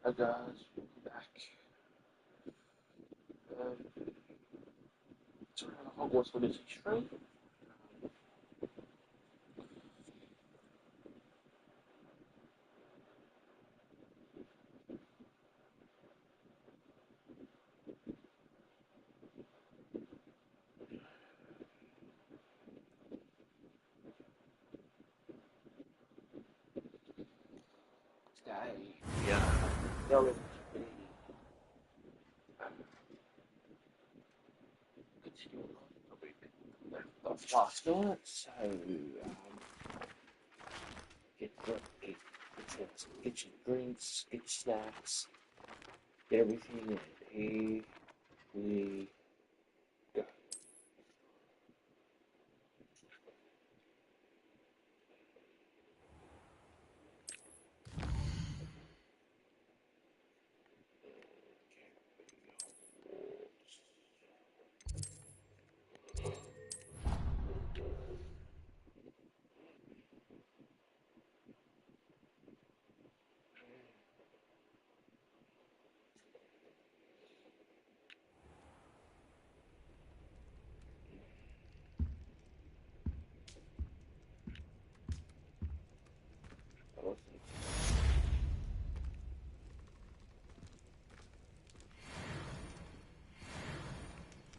Hi guys, welcome back. It's around Hogwarts Legacy Street. Today, going to be continuing on a bit left off last night. So, get your drinks, get your snacks, get everything, and here we go.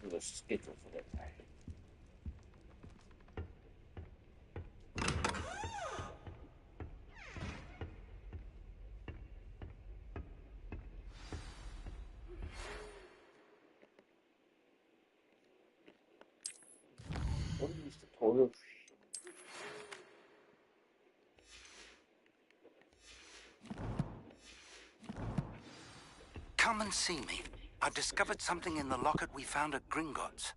The schedule for that day. What is the tutorial? Come and see me. I've discovered something in the locket we found at Gringotts.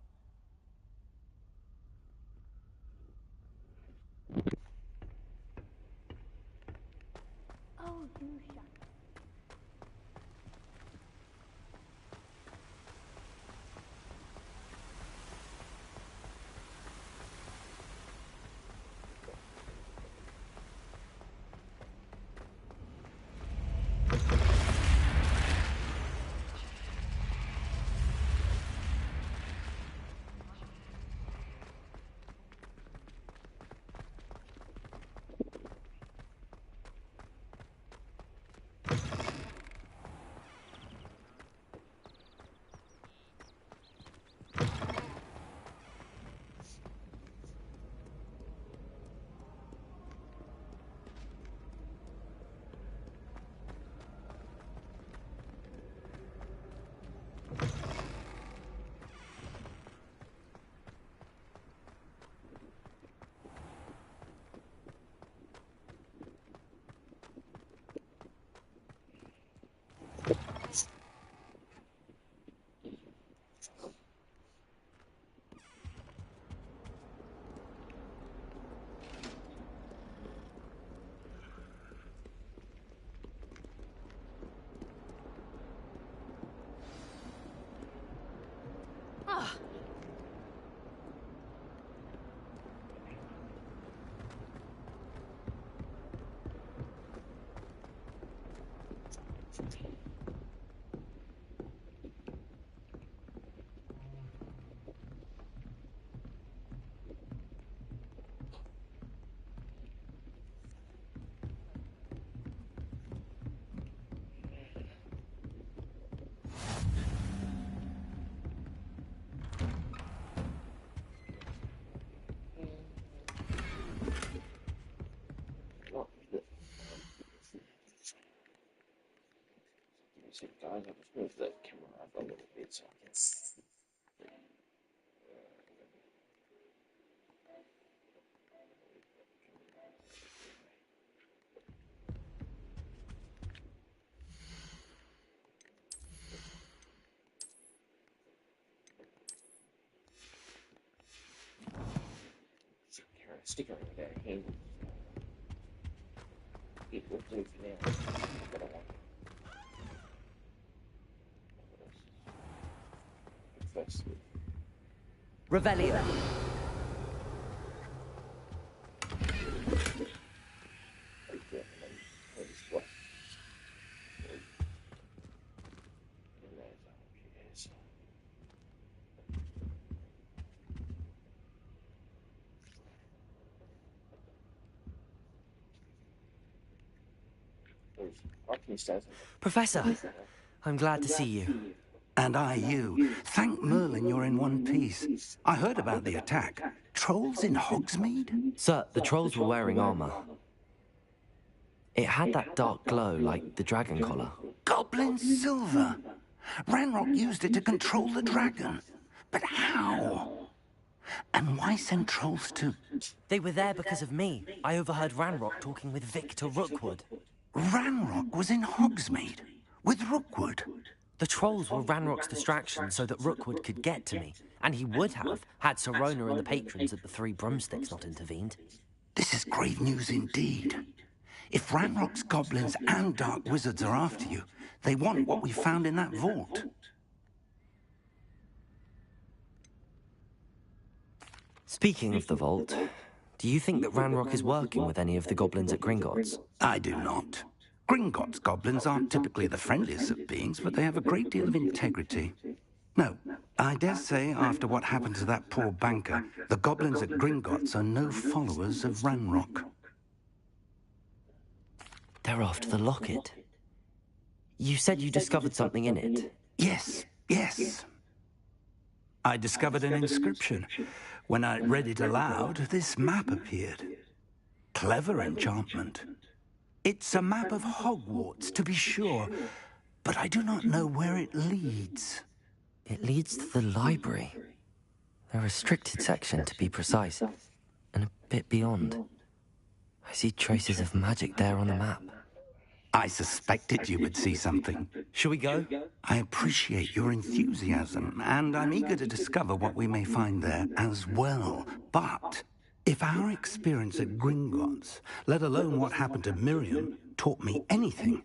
Oh, you shut. Ah. Guys, I'll just move the camera up a little bit so I can see. Sticker over there. It will do for now. But I want first. Revelio. Professor, I'm glad to see you. And I you. Thank Merlin you're in one piece. I heard about the attack. Trolls in Hogsmeade? Sir, the trolls were wearing armor. It had that dark glow like the dragon collar. Goblin silver! Ranrock used it to control the dragon. But how? And why send trolls to... They were there because of me. I overheard Ranrock talking with Victor Rookwood. Ranrock was in Hogsmeade? With Rookwood? The trolls were Ranrock's distraction so that Rookwood could get to me. And he would have, had Sirona and the patrons at the Three Broomsticks not intervened. This is grave news indeed. If Ranrock's goblins and dark wizards are after you, they want what we found in that vault. Speaking of the vault, do you think that Ranrock is working with any of the goblins at Gringotts? I do not. Gringotts goblins aren't typically the friendliest of beings, but they have a great deal of integrity. No, I dare say after what happened to that poor banker, the goblins at Gringotts are no followers of Ranrock. They're after the locket. You said you discovered something in it. Yes. I discovered an inscription. When I read it aloud, this map appeared. Clever enchantment. It's a map of Hogwarts, to be sure, but I do not know where it leads. It leads to the library. A restricted section, to be precise, and a bit beyond. I see traces of magic there on the map. I suspected you would see something. Shall we go? I appreciate your enthusiasm, and I'm eager to discover what we may find there as well. But if our experience at Gringotts, let alone what happened to Miriam, taught me anything,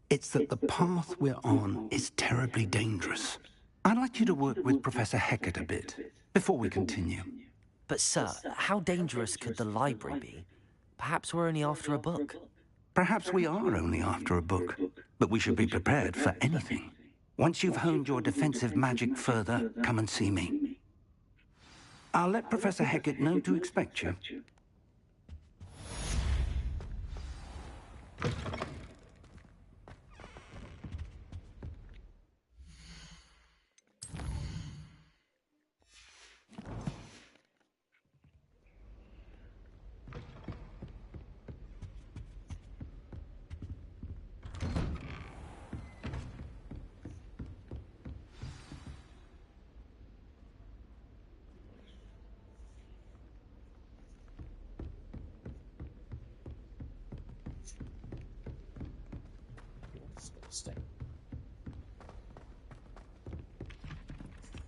it's that the path we're on is terribly dangerous. I'd like you to work with Professor Hecat a bit, before we continue. But sir, how dangerous could the library be? Perhaps we're only after a book. Perhaps we are only after a book, but we should be prepared for anything. Once you've honed your defensive magic further, come and see me. I'll let Professor Hecat know to expect you.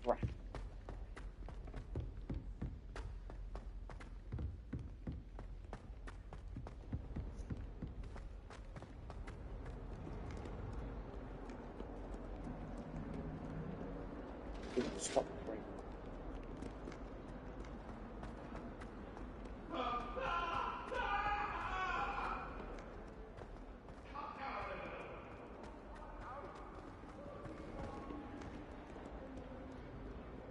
Right. Stop praying.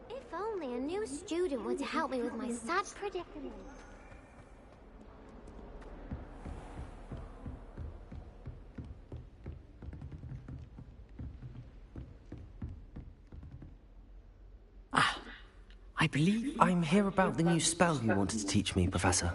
If only a new student were to help me with my sad predicament. I believe... I'm here about the new spell you wanted to teach me, Professor.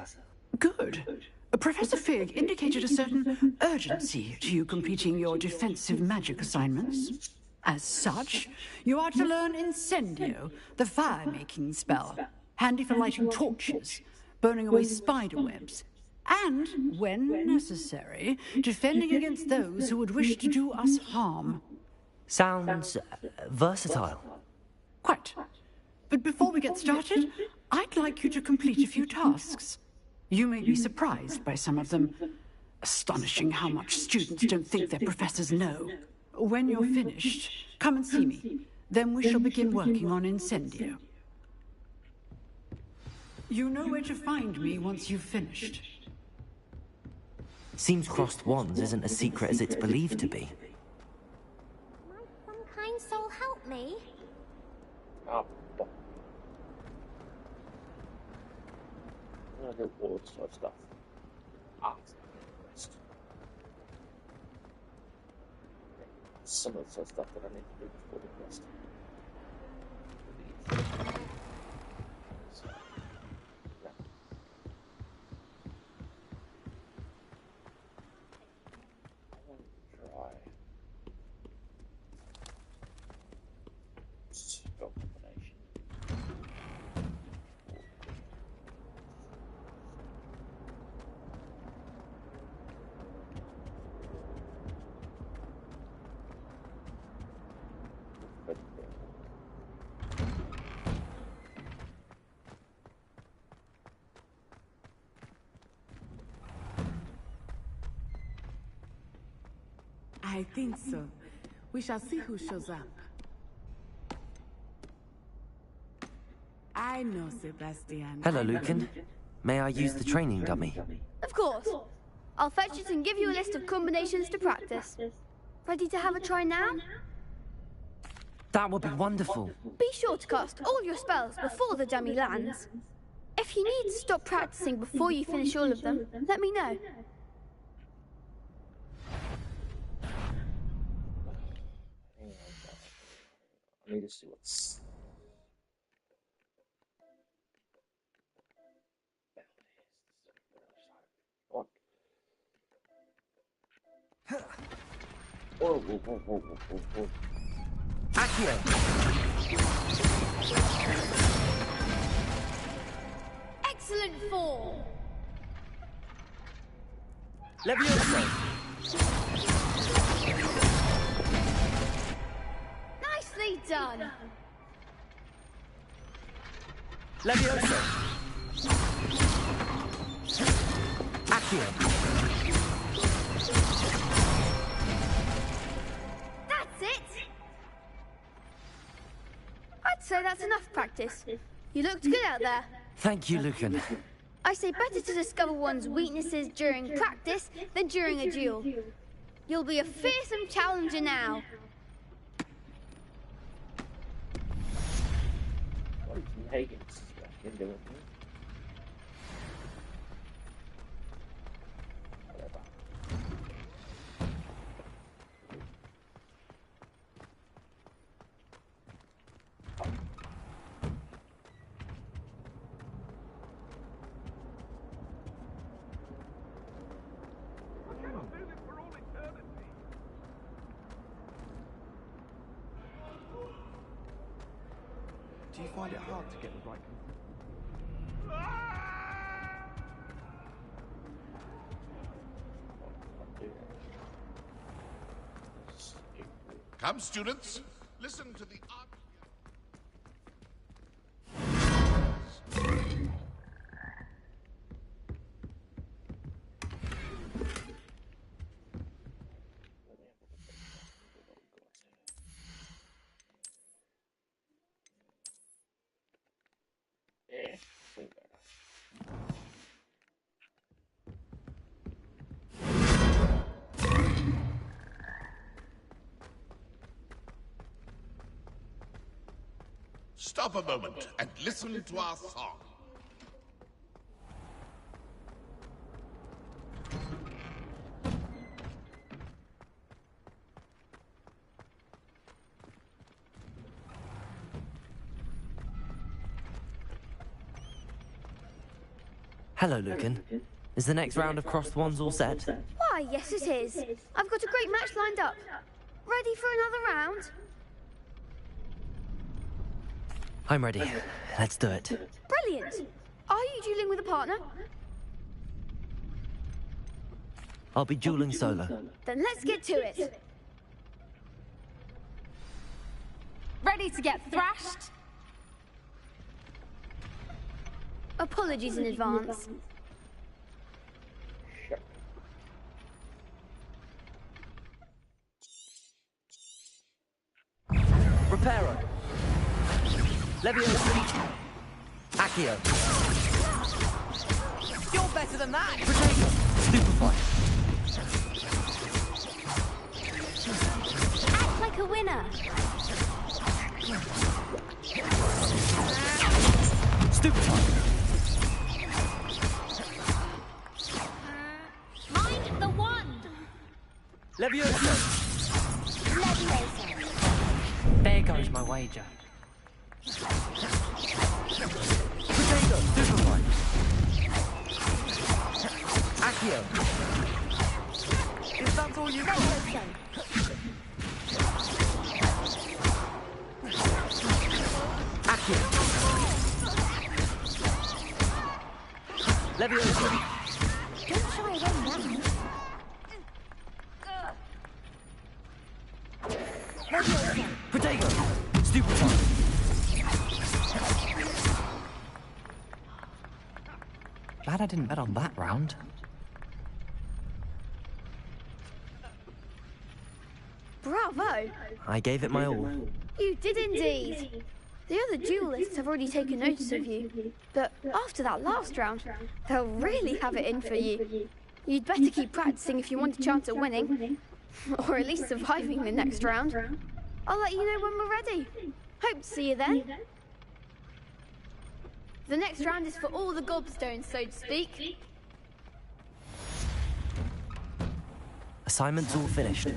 Good. Professor Fig indicated a certain urgency to you completing your defensive magic assignments. As such, you are to learn Incendio, the fire-making spell, handy for lighting torches, burning away spider webs, and, when necessary, defending against those who would wish to do us harm. Sounds versatile. Quite. But before we get started, I'd like you to complete a few tasks. You may be surprised by some of them. Astonishing how much students don't think their professors know. When you're finished, come and see me. Then we shall begin working on Incendio. You know where to find me once you've finished. Seems crossed wands isn't as secret as it's believed to be. Might some kind soul help me? Oh, fuck. I'm gonna go forward type stuff. Ah, it's not the best. some of the stuff that I need to do before the quest. So, yeah. I want to try spell combination. I think so. We shall see who shows up. I know, Sebastian. Hello, Lucan. May I use the training dummy? Of course. I'll fetch it and give you a list of combinations to practice. Ready to have a try now? That would be wonderful. Be sure to cast all your spells before the dummy lands. If you need to stop practicing before you finish all of them, let me know. I need to see what's. Whoa. Accio! Excellent form! Levioso! Nicely done! Levioso! Accio! That's it! I'd say that's enough practice. You looked good out there. Thank you, Lucan. I say better to discover one's weaknesses during practice than during a duel. You'll be a fearsome challenger now. What is Hagen's back doing here? Whatever. Do you find it hard to get the right Come, students, listen to the art. Stop a moment and listen to our song. Hello, Lucan. Is the next round of crossed wands all set? Why, yes it is. I've got a great match lined up. Ready for another round? I'm ready. Let's do it. Brilliant. Are you dueling with a partner? I'll be dueling solo. Then let's get to it. Ready to get thrashed? Apologies in advance. Reparo. Levioso. Accio. You're better than that! Potato. Stupefy. Act like a winner. Stupefy. Mind the wand! Levioso. There goes my wager. Potato, Superfly. Accio. Is that all you got? Accio. Leviosa. Don't try again now. Potato. Stupefy. Glad I didn't bet on that round. Bravo! I gave it my all. You did indeed. The other duelists have already taken notice of you, but after that last round, they'll really have it in for you. You'd better keep practicing if you want a chance at winning, or at least surviving the next round. I'll let you know when we're ready. Hope to see you then. The next round is for all the gobstones, so to speak. Assignment's all finished.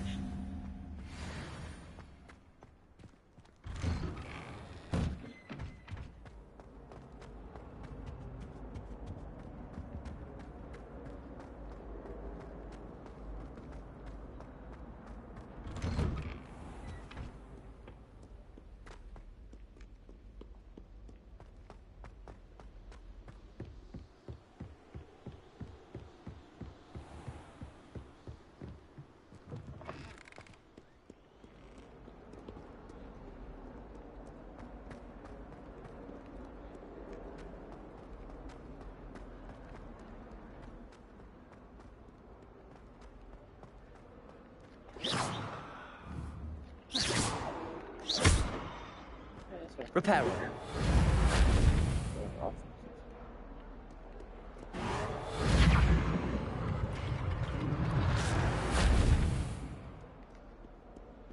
Repair.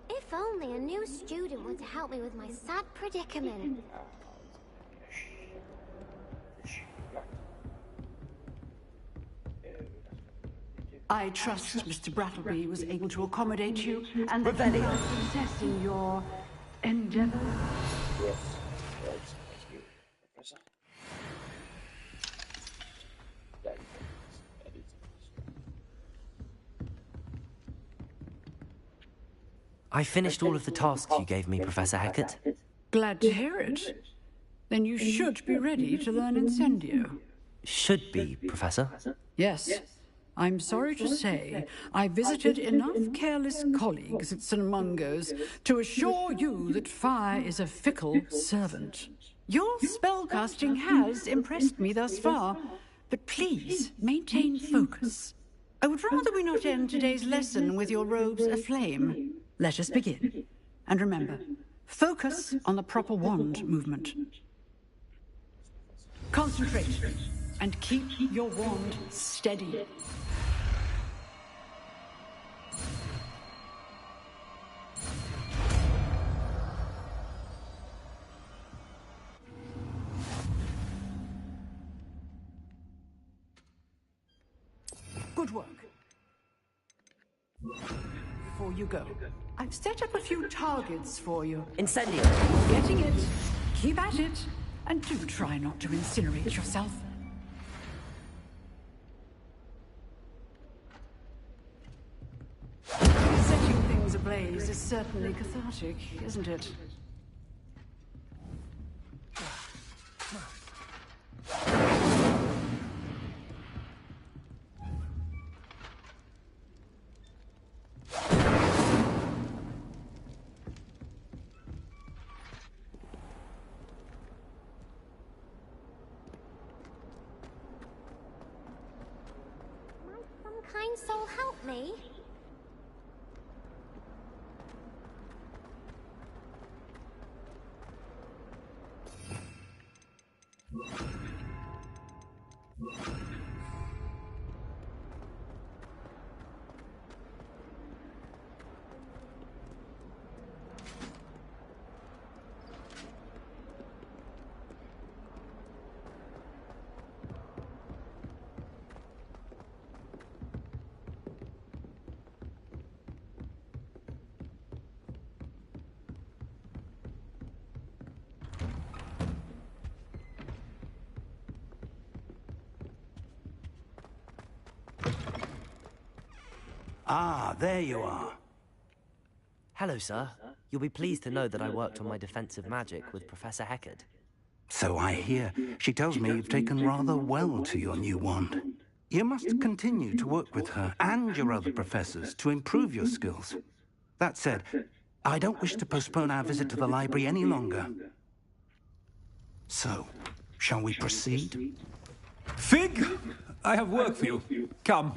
If only a new student were to help me with my sad predicament. I trust Mr. Brattleby was able to accommodate you and that you are success in your endeavor. Yes. That's good. Professor. That is I finished all of the tasks you gave me, Professor Hackett. Glad to hear it. Then you should be ready to learn Incendio. Should be, Professor. Yes. I'm sorry to say, I visited enough careless colleagues at St. Mungo's to assure you that fire is a fickle servant. Your spellcasting has impressed me thus far, but please maintain focus. I would rather we not end today's lesson with your robes aflame. Let us begin. And remember, focus on the proper wand movement. Concentrate and keep your wand steady. Good work. Before you go, I've set up a few targets for you. Incendio. Getting it. Keep at it. And do try not to incinerate yourself. Setting things ablaze is certainly cathartic, isn't it? Kind soul help me? Ah, there you are. Hello, sir. You'll be pleased to know that I worked on my defensive magic with Professor Heckard. So I hear. She tells me you've taken rather well to your new wand. You must continue to work with her and your other professors to improve your skills. That said, I don't wish to postpone our visit to the library any longer. So, shall we proceed? Fig, I have work for you. Come.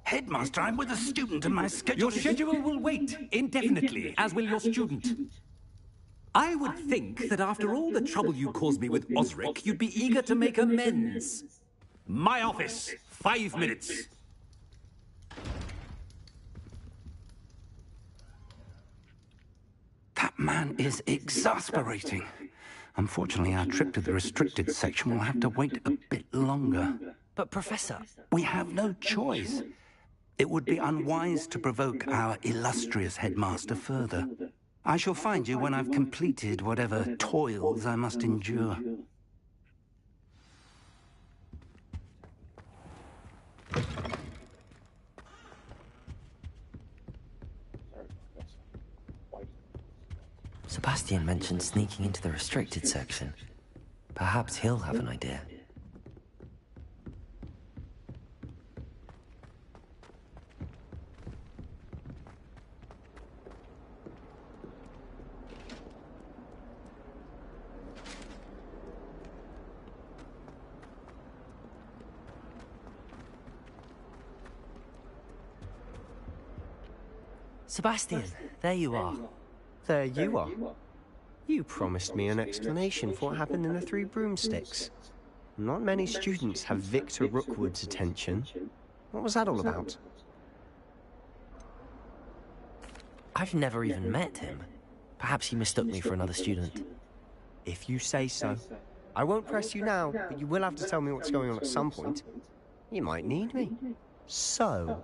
Headmaster, I'm with a student and my schedule Your schedule will wait indefinitely, as will your student. I would think that after all the trouble you caused me with Osric, you'd be eager to make amends. My office, 5 minutes. That man is exasperating. Unfortunately, our trip to the restricted section will have to wait a bit longer. But, Professor... We have no choice. It would be unwise to provoke our illustrious headmaster further. I shall find you when I've completed whatever toils I must endure. Sebastian mentioned sneaking into the restricted section. Perhaps he'll have an idea. Sebastian, there you are. There you are. You promised me an explanation for what happened in the Three Broomsticks. Not many students have Victor Rookwood's attention. What was that all about? I've never even met him. Perhaps he mistook me for another student. If you say so. I won't press you now, but you will have to tell me what's going on at some point. You might need me. So,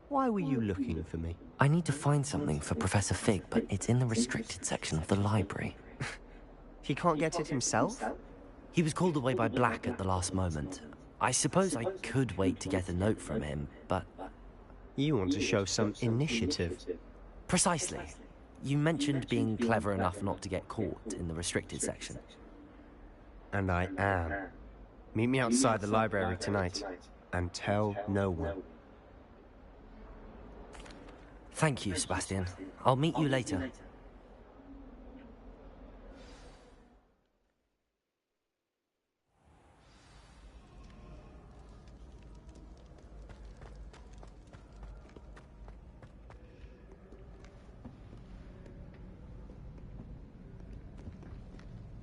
why were you looking for me? I need to find something for Professor Fig, but it's in the restricted section of the library. He can't get it himself? He was called away by Black at the last moment. I suppose I could wait to get a note from him, but... You want to show some initiative. Precisely. You mentioned being clever enough not to get caught in the restricted section. And I am. Meet me outside the library tonight, and tell no one. Thank you, Sebastian. I'll meet you later.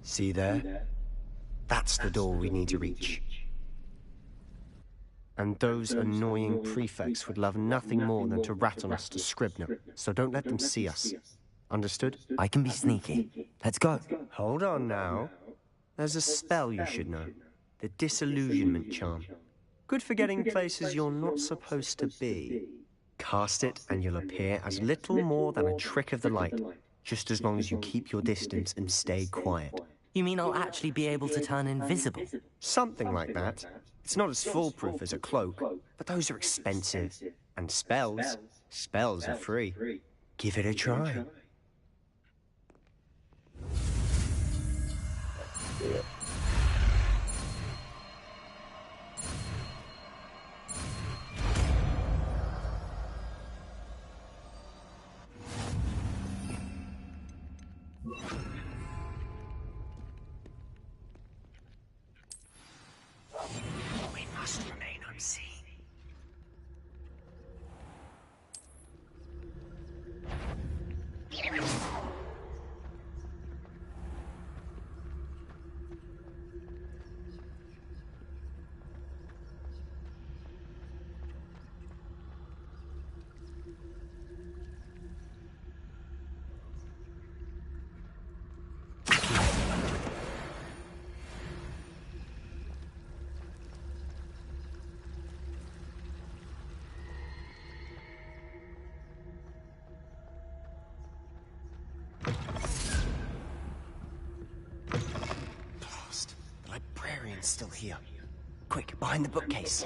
See there? That's the door we need to reach. And those annoying prefects would love nothing more than to rat on us to Scribner, so don't let them see us. Understood? I can be sneaky. Let's go. Hold on now. There's a spell you should know. The Disillusionment Charm. Good for getting places you're not supposed to be. Cast it and you'll appear as little more than a trick of the light, just as long as you keep your distance and stay quiet. You mean I'll actually be able to turn invisible? Something like that. It's not as foolproof as a cloak, but those are expensive. And spells are free. Give it a try. We must remain unseen. Still here. Quick, behind the bookcase.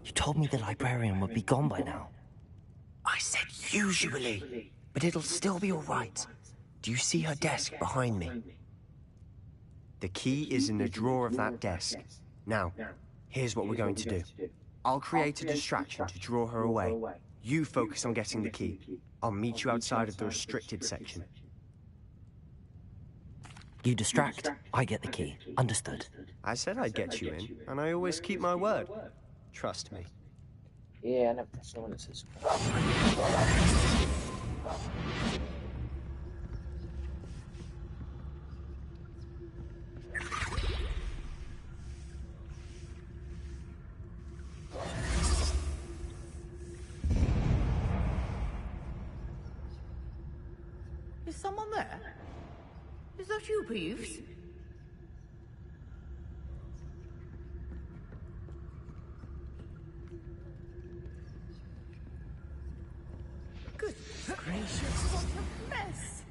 You told me the librarian would be gone by now. I said usually, but it'll still be all right. Do you see her desk behind me? The key is in the drawer of that desk. Now, here's what we're going to do. I'll create a distraction to draw her away. You focus on getting the key. I'll meet you outside of the restricted section. You distract, I get the key. Understood. I said I'd get you in, and I always keep my word. Trust me. Yeah, I never trust no one that says. Is someone there? Is that you, Peeves? Good gracious, what a mess!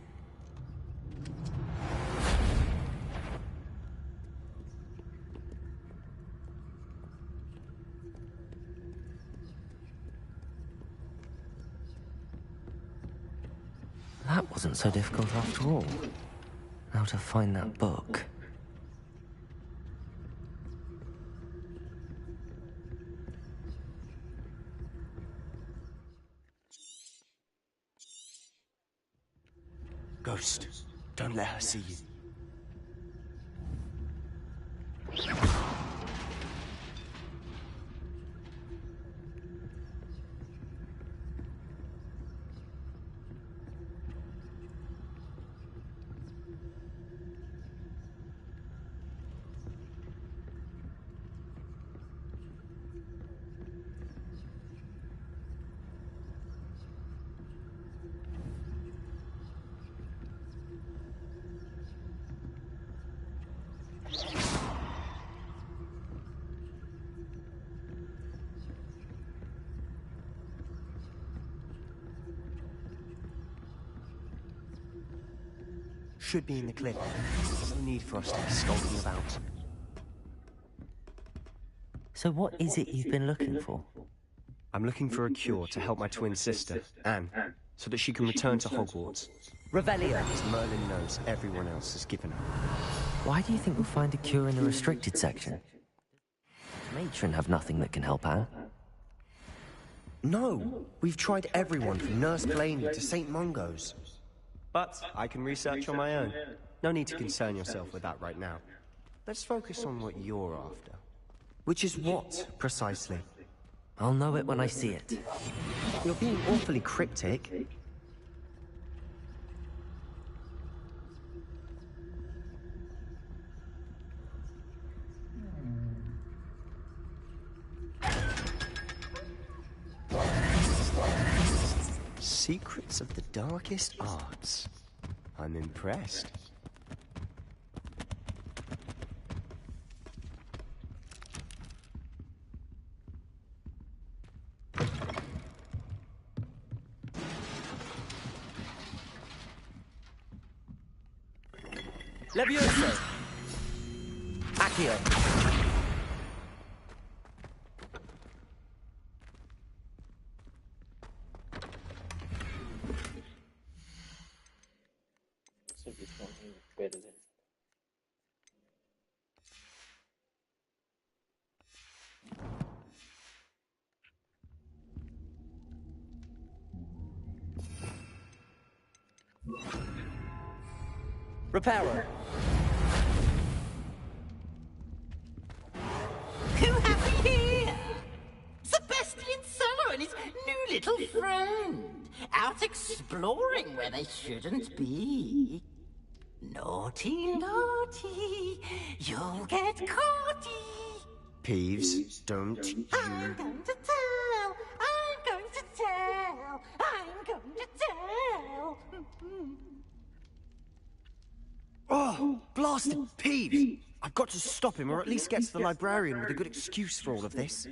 That wasn't so difficult after all. Now to find that book. Ghost, don't let her see you. Should be in the clip. No need for us to be skulking about. So what is it you've been looking for? I'm looking for a cure to help my twin sister, Anne, so that she can return to Hogwarts. Revelio! As Merlin knows everyone else has given her. Why do you think we'll find a cure in the restricted section? Matron have nothing that can help Anne. No! We've tried everyone from Nurse Blaney to St. Mungo's. But I can research on my own. No need to concern yourself with that right now. Let's focus on what you're after. Which is what, precisely? I'll know it when I see it. You're being awfully cryptic. Secrets of the darkest arts. I'm impressed. Levioso! Accio! So this one here is better than. Reparo! Who have we here? Sebastian Cello and his new little friend. Out exploring where they shouldn't be. Naughty, naughty, you'll get caughty. Peeves, don't you... I'm going to tell, I'm going to tell, I'm going to tell. Oh, blasted Peeves! I've got to stop him, or at least get to the librarian with a good excuse for all of this.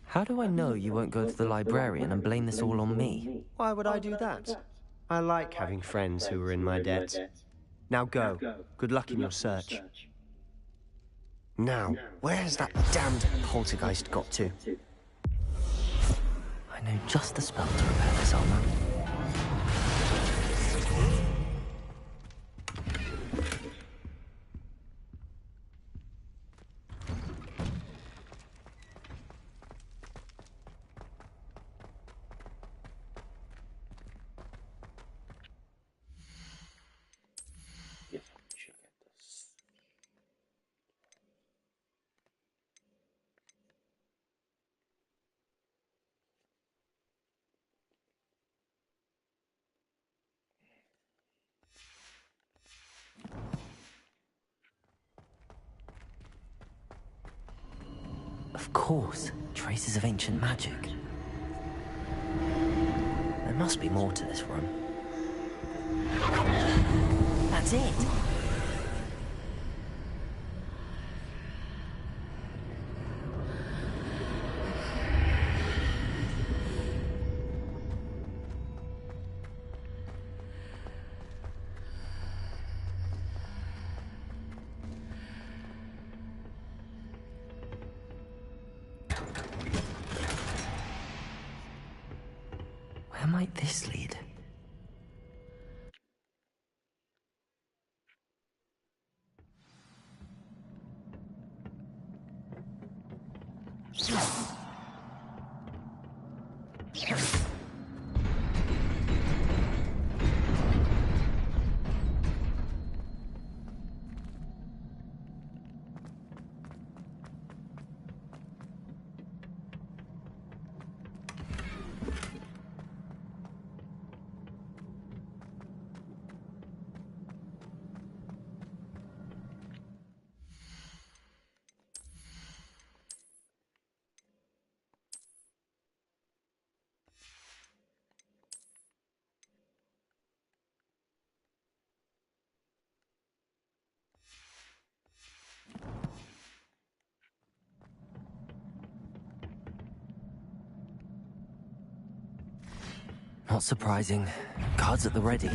How do I know you won't go to the librarian and blame this all on me? Why would I do that? I like having friends who are in my debt. Now go. Good luck in your search. Now, where's that damned poltergeist got to? I know just the spell to repair this armor. Of course, traces of ancient magic. There must be more to this room. That's it! Where might this lead? Not surprising. Guards at the ready.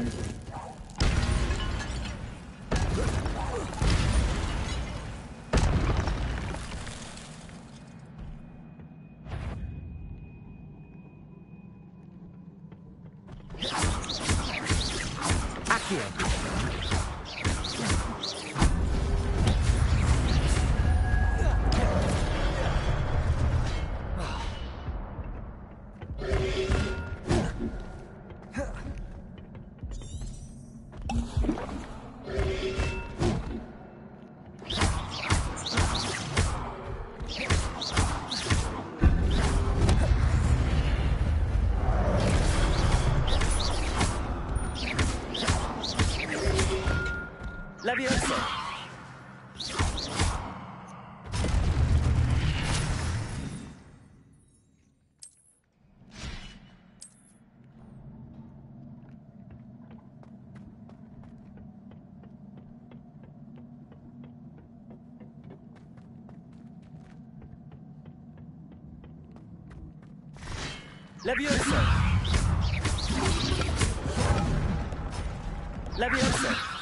Leviosa! Leviosa! Leviosa!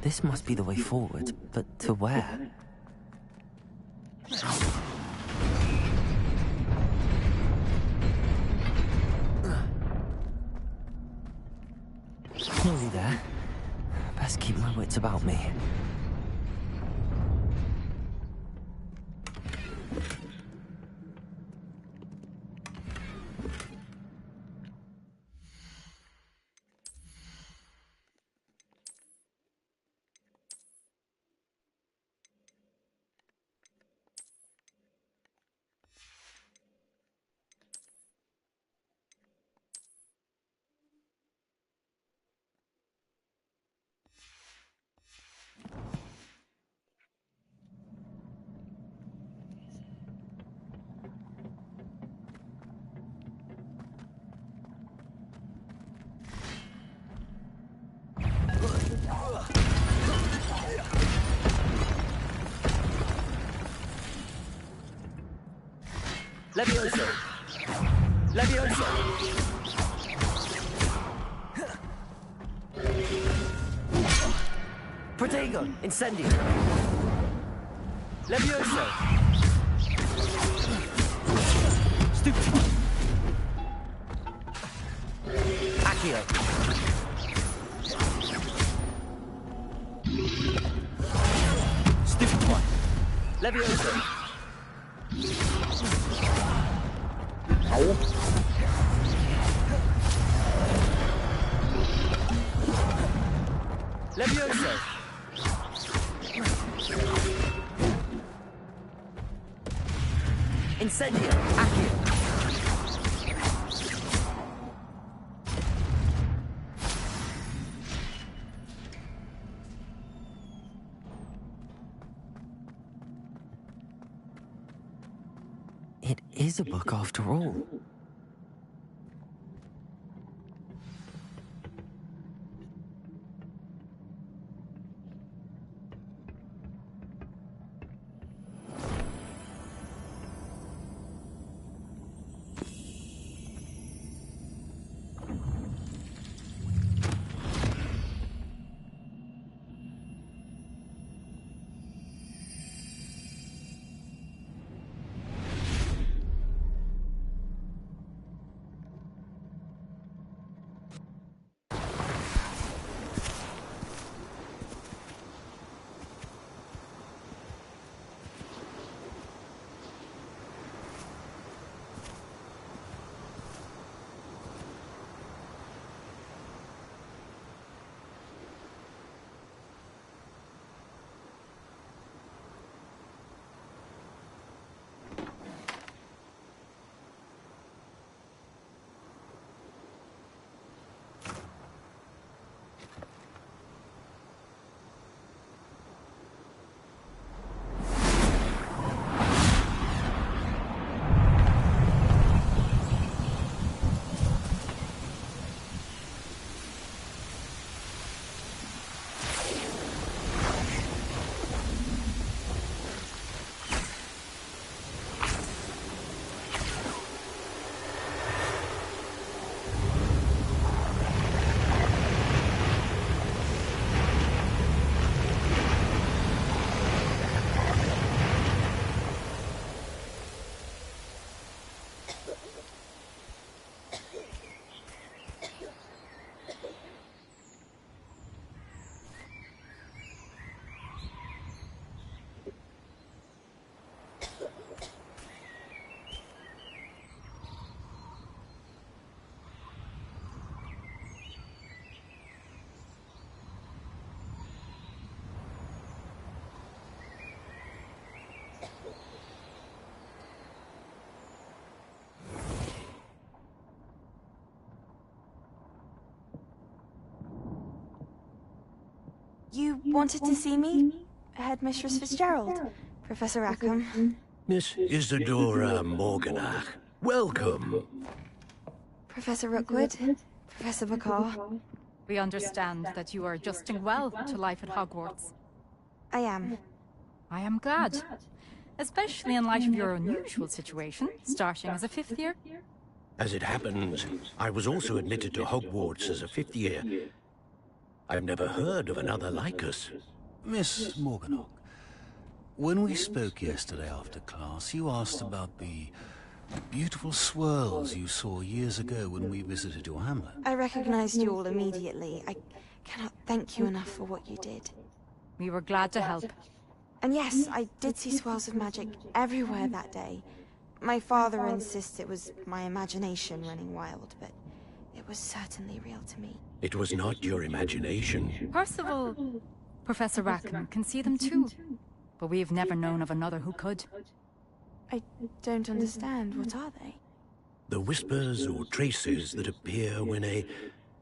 This must be the way forward, but to where? Nearly there. Best keep my wits about me. Levioso! Levioso! Protego! Incendio! Levioso! Stupefy! Accio! Stupefy! Levioso! Levioso! Incendio! Accio! It is a book after all. You wanted to see me? Headmistress Fitzgerald? Professor Rackham? Miss Isadora Morganach, welcome. Professor Rookwood? Professor Bakar? We understand that you are adjusting well to life at Hogwarts. I am. I am glad. Especially in light of your unusual situation, starting as a 5th year. As it happens, I was also admitted to Hogwarts as a 5th year. I've never heard of another like us. Miss Morganach, when we spoke yesterday after class, you asked about the beautiful swirls you saw years ago when we visited your hamlet. I recognized you all immediately. I cannot thank you enough for what you did. We were glad to help. And yes, I did see swirls of magic everywhere that day. My father insists it was my imagination running wild, but it was certainly real to me. It was not your imagination. Percival, Professor Rackham can see them too, but we've never known of another who could. I don't understand. What are they? The whispers or traces that appear when a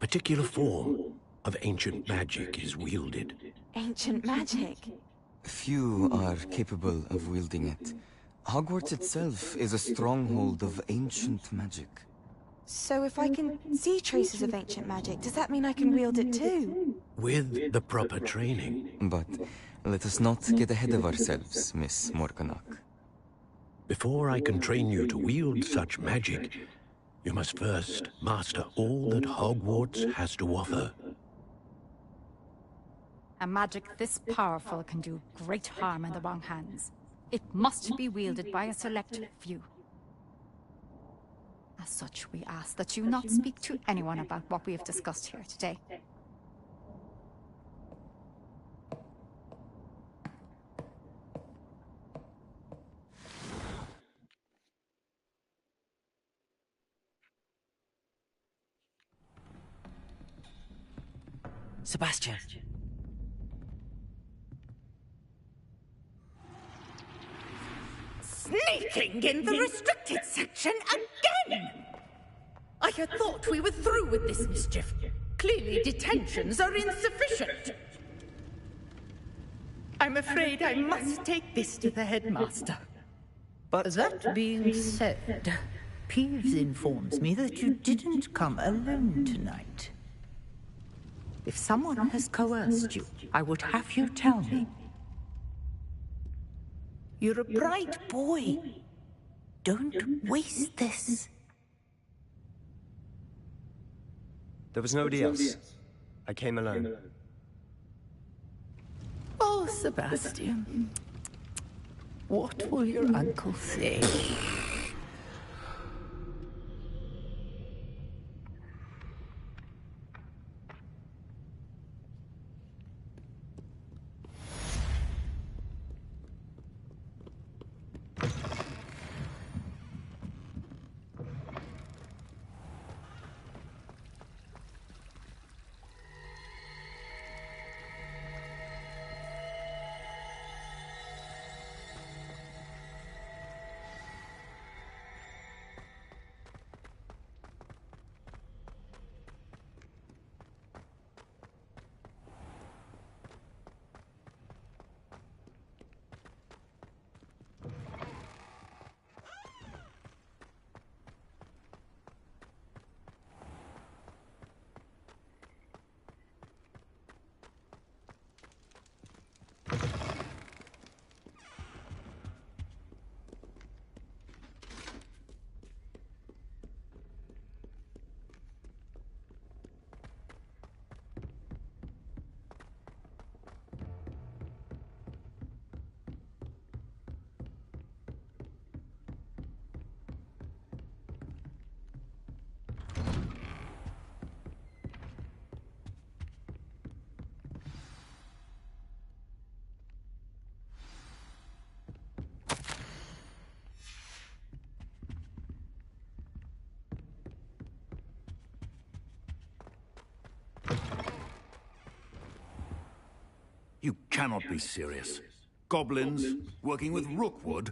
particular form of ancient magic is wielded. Ancient magic? Few are capable of wielding it. Hogwarts itself is a stronghold of ancient magic. So if I can see traces of ancient magic, does that mean I can wield it too? With the proper training. But let us not get ahead of ourselves, Miss Morganach. Before I can train you to wield such magic, you must first master all that Hogwarts has to offer. A magic this powerful can do great harm in the wrong hands. It must be wielded by a select few. As such, we ask that you not speak to anyone about what we have discussed here today. Sebastian. Sneaking in the restricted section again! I had thought we were through with this mischief. Clearly detentions are insufficient. I'm afraid I must take this to the headmaster. But that being said, Peeves informs me that you didn't come alone tonight. If someone has coerced you, I would have you tell me. You're a bright boy. Don't waste this. There was nobody else. I came alone. Oh, Sebastian. What will your uncle say? You cannot be serious. Goblins working with Rookwood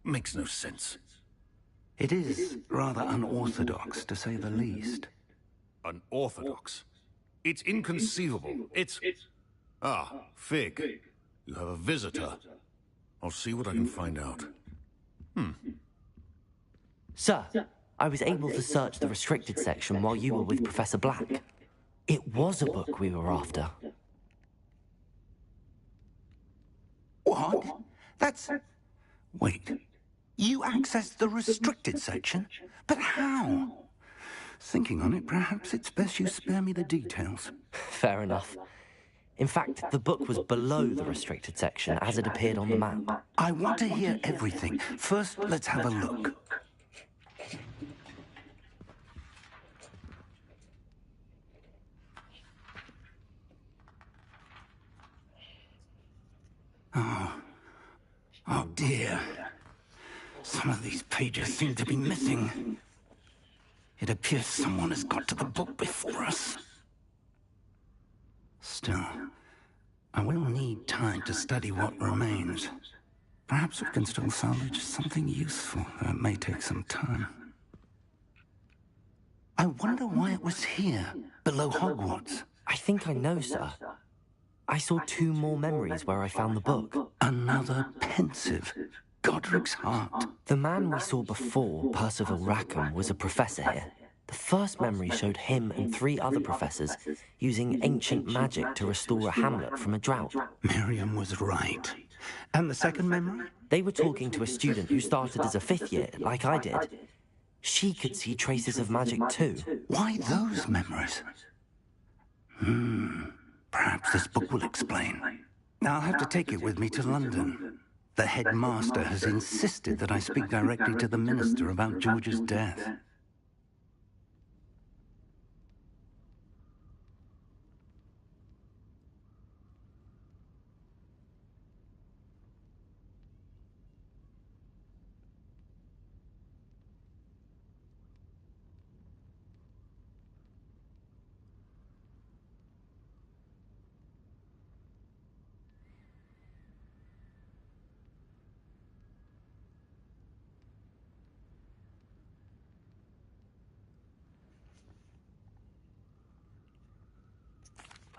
makes no sense. It is rather unorthodox, to say the least. Unorthodox? It's inconceivable. It's... Ah, Fig. You have a visitor. I'll see what I can find out. Sir, I was able to search the restricted section while you were with Professor Black. It was a book we were after. What? That's... Wait. You accessed the restricted section? But how? Thinking on it, perhaps it's best you spare me the details. Fair enough. In fact, the book was below the restricted section as it appeared on the map. I want to hear everything. First, let's have a look. Oh dear. Some of these pages seem to be missing. It appears someone has got to the book before us. Still, I will need time to study what remains. Perhaps we can still salvage something useful, though it may take some time. I wonder why it was here, below Hogwarts. I think I know, sir. I saw 2 more memories where I found the book. Another pensive. Godric's heart. The man we saw before, Percival Rackham, was a professor here. The first memory showed him and 3 other professors using ancient magic to restore a hamlet from a drought. Miriam was right. And the second memory? They were talking to a student who started as a 5th year, like I did. She could see traces of magic too. Why those memories? Perhaps this book will explain. I'll have to take it with me to London. The headmaster has insisted that I speak directly to the minister about George's death.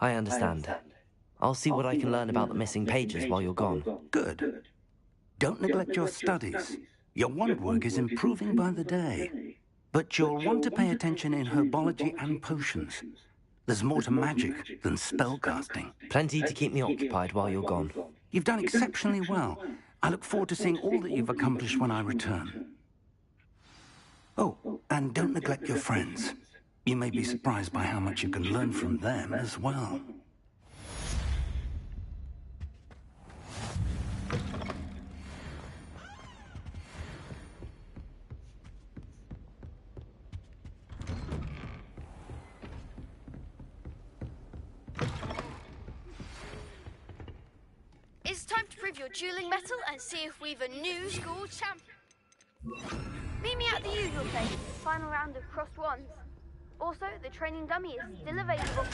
I understand. I'll see what I can learn about the missing pages while you're gone. Good. Don't neglect your studies. Your wand work is improving by the day. But you'll want to pay attention in herbology and potions. There's more to magic than spellcasting. Plenty to keep me occupied while you're gone. You've done exceptionally well. I look forward to seeing all that you've accomplished when I return. Oh, and don't neglect your friends. You may be surprised by how much you can learn from them as well. It's time to prove your dueling mettle and see if we've a new school champion. Meet me at the usual place, final round of crossed wands. Also, the training dummy is still available.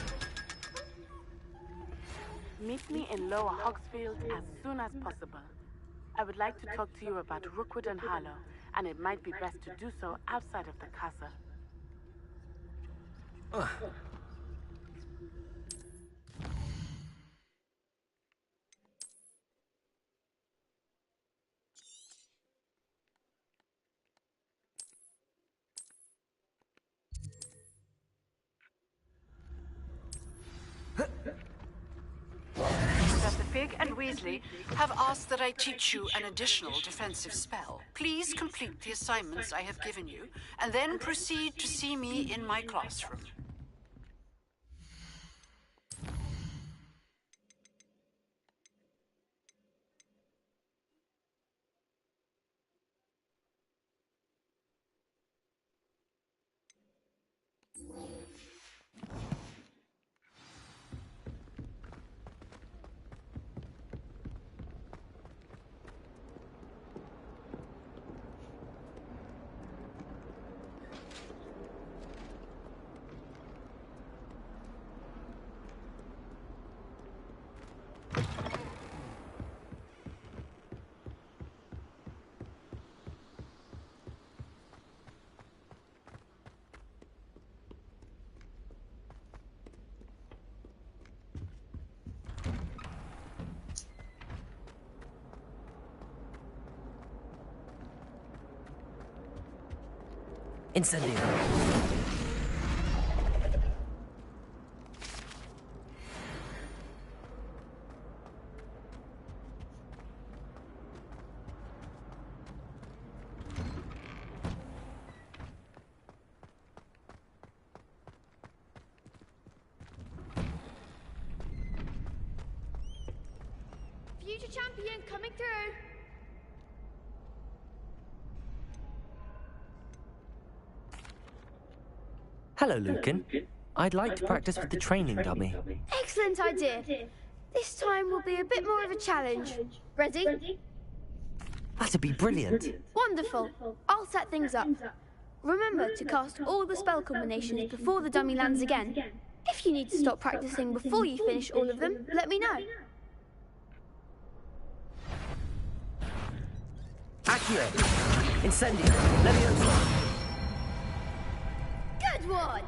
Meet me in Lower Hogsfield as soon as possible. I would like to talk to you about Rookwood and Harlow, and it might be best to do so outside of the castle. Professor Fig and Weasley have asked that I teach you an additional defensive spell. Please complete the assignments I have given you, and then proceed to see me in my classroom. Incendio. Future champion coming through. Hello, Lucan. I'd like to practice with the training dummy. Excellent idea. This time will be a bit more of a challenge. Ready? That'd be brilliant. Wonderful. I'll set things up. Remember to cast all the spell combinations before the dummy lands again. If you need to stop practicing before you finish all of them, let me know. Accio. Incendio. Leviosa. Good one!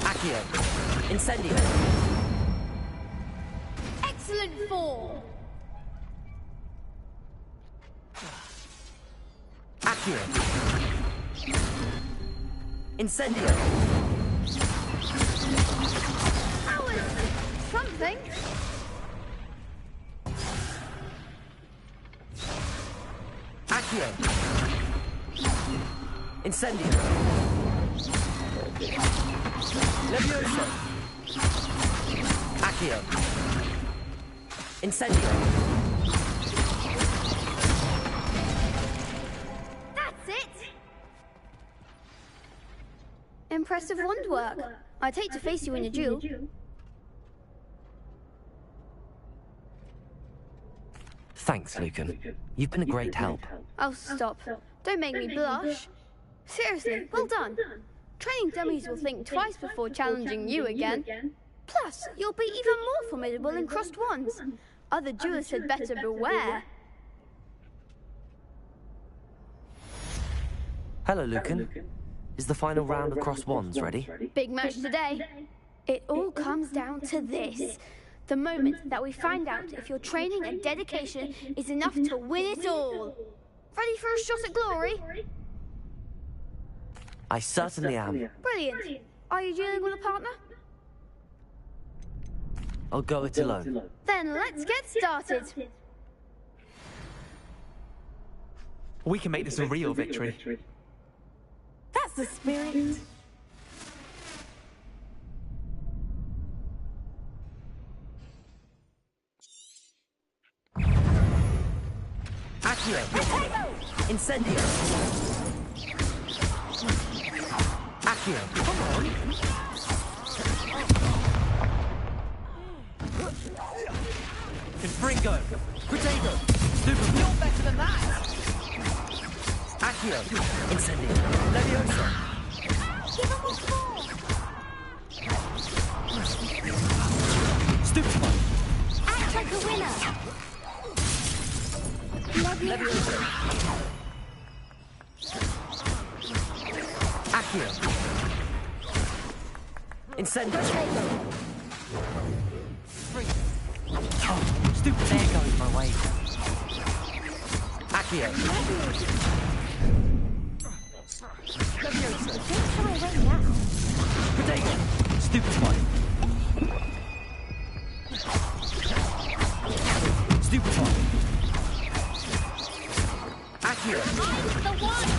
Accio. Incendio. Excellent form! Accio. Accio. Incendio. That was something. Accio. Incendio. Levioso. Accio. Incendio. That's it. Impressive wand work. I'd hate to face you in a duel. Thanks, Lucan. You've been a great help. Oh, stop. Don't make me blush. Seriously, well done. Training dummies will think twice before challenging you again. Plus, you'll be even more formidable in crossed wands. Other duelists had better beware. Hello, Lucan. Is the final round of cross wands ready? Big match today. It all comes down to this. The moment that we find out if your training and dedication is enough to win it all. Ready for a shot at glory? I certainly am. Brilliant. Are you dealing with a partner? I'll go it alone. Then let's get started. We can make this a real victory. That's the spirit. Accio. Incendio. Accio. Come on. Confringo. Protego. Super. You're better than that. Accio. Incendio. Levioso. Give him a ball. Stupefy. Act like a winner. Levioso. Accio. Incendio. Oh, stupid. There goes my way. Accio. Levioso. Don't shy away now. Protego. Stupefy. Stupefy. Accio. I'm the one.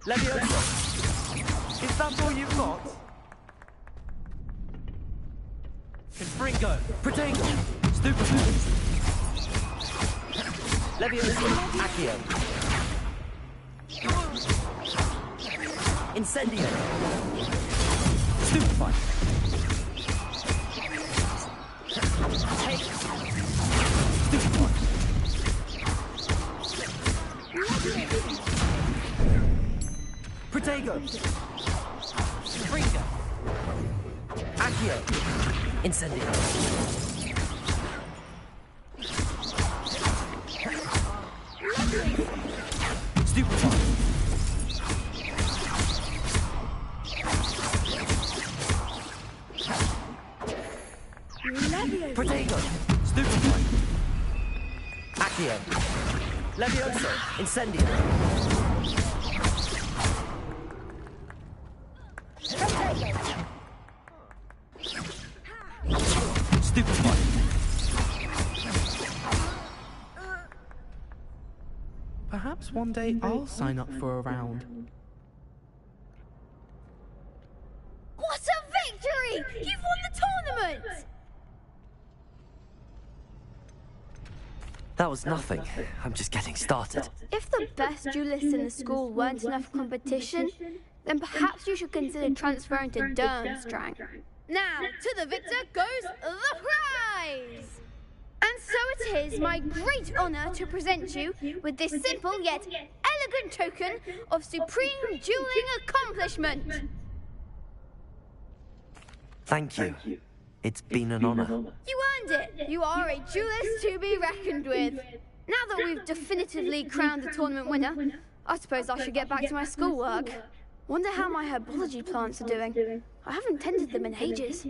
Levioso. Is that all you've got? Confringo. Protego. Stupefy. Levioso. Accio. Incendio. Stupefy. Take. Stupefy. Protego. Confringo. Accio. Incendio. Stupefy. Protego. Stupefy. Accio. Levioso. Incendio. Stupefy. Perhaps one day I'll sign up for a round. What a victory! You've won the tournament! That was nothing. I'm just getting started. If the best duelists in the school weren't enough competition, then perhaps you should consider transferring to Durmstrang. Now, to the victor goes the prize! And so it is my great honour to present you with this simple yet elegant token of supreme dueling accomplishment. Thank you. It's been an honour. You earned it. You are a duelist to be reckoned with. Now that we've definitively crowned the tournament winner, I suppose I should get back to my schoolwork. Wonder how my herbology plants are doing. I haven't tended them in ages.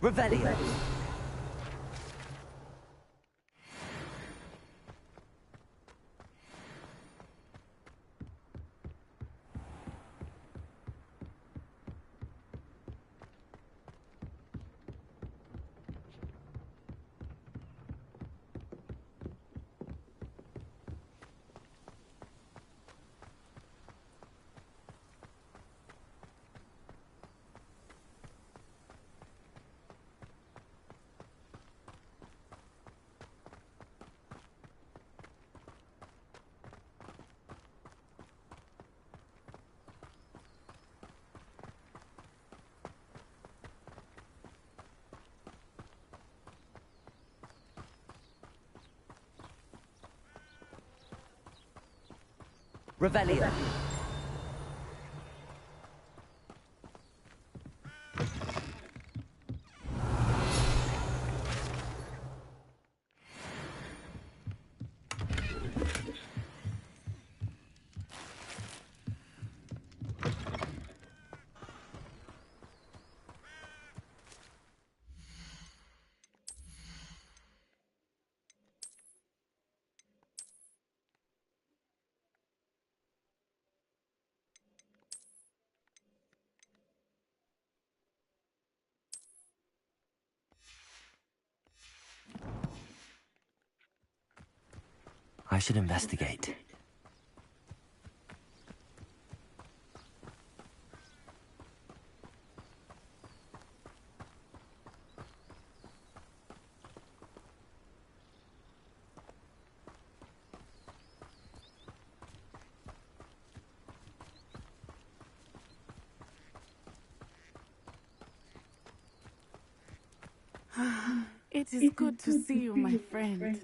Revelio. Revelio. I should investigate. It is good to see you, my friend.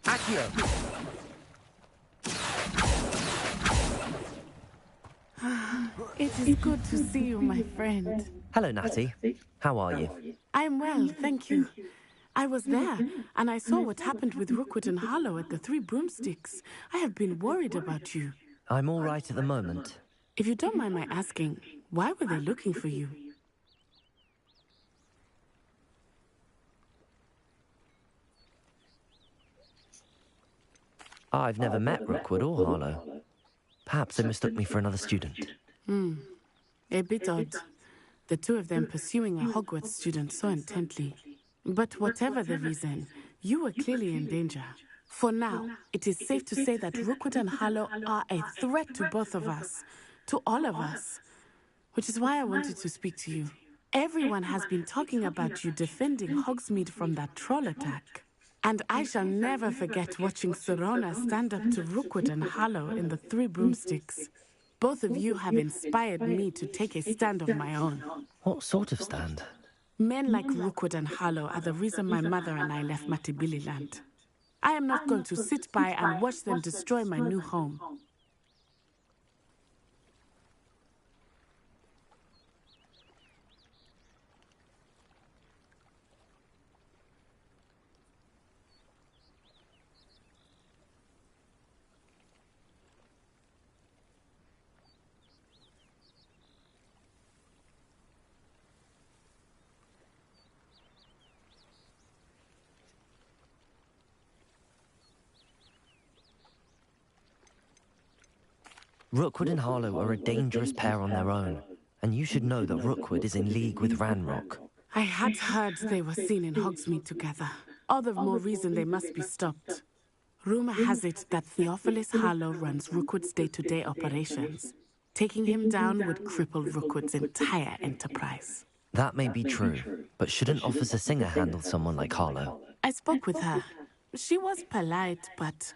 Accio. It is good to see you, my friend. Hello, Natty. How are you? I'm well, thank you. I was there, and I saw what happened with Rookwood and Harlow at the Three Broomsticks. I have been worried about you. I'm all right at the moment. If you don't mind my asking, why were they looking for you? I've never met Rookwood or Harlow. Perhaps they mistook me for another student. A bit odd. The two of them pursuing a Hogwarts student so intently. But whatever the reason, you were clearly in danger. For now, it is safe to say that Rookwood and Harlow are a threat to both of us. To all of us. Which is why I wanted to speak to you. Everyone has been talking about you defending Hogsmeade from that troll attack. And I shall never forget watching Serona stand up to Rookwood and Harlow in the Three Broomsticks. Both of you have inspired me to take a stand of my own. What sort of stand? Men like Rookwood and Harlow are the reason my mother and I left Matabeleland. I am not going to sit by and watch them destroy my new home. Rookwood and Harlow are a dangerous pair on their own, and you should know that Rookwood is in league with Ranrock. I had heard they were seen in Hogsmeade together. All the more reason they must be stopped. Rumor has it that Theophilus Harlow runs Rookwood's day-to-day operations. Taking him down would cripple Rookwood's entire enterprise. That may be true, but shouldn't Officer Singer handle someone like Harlow? I spoke with her. She was polite, but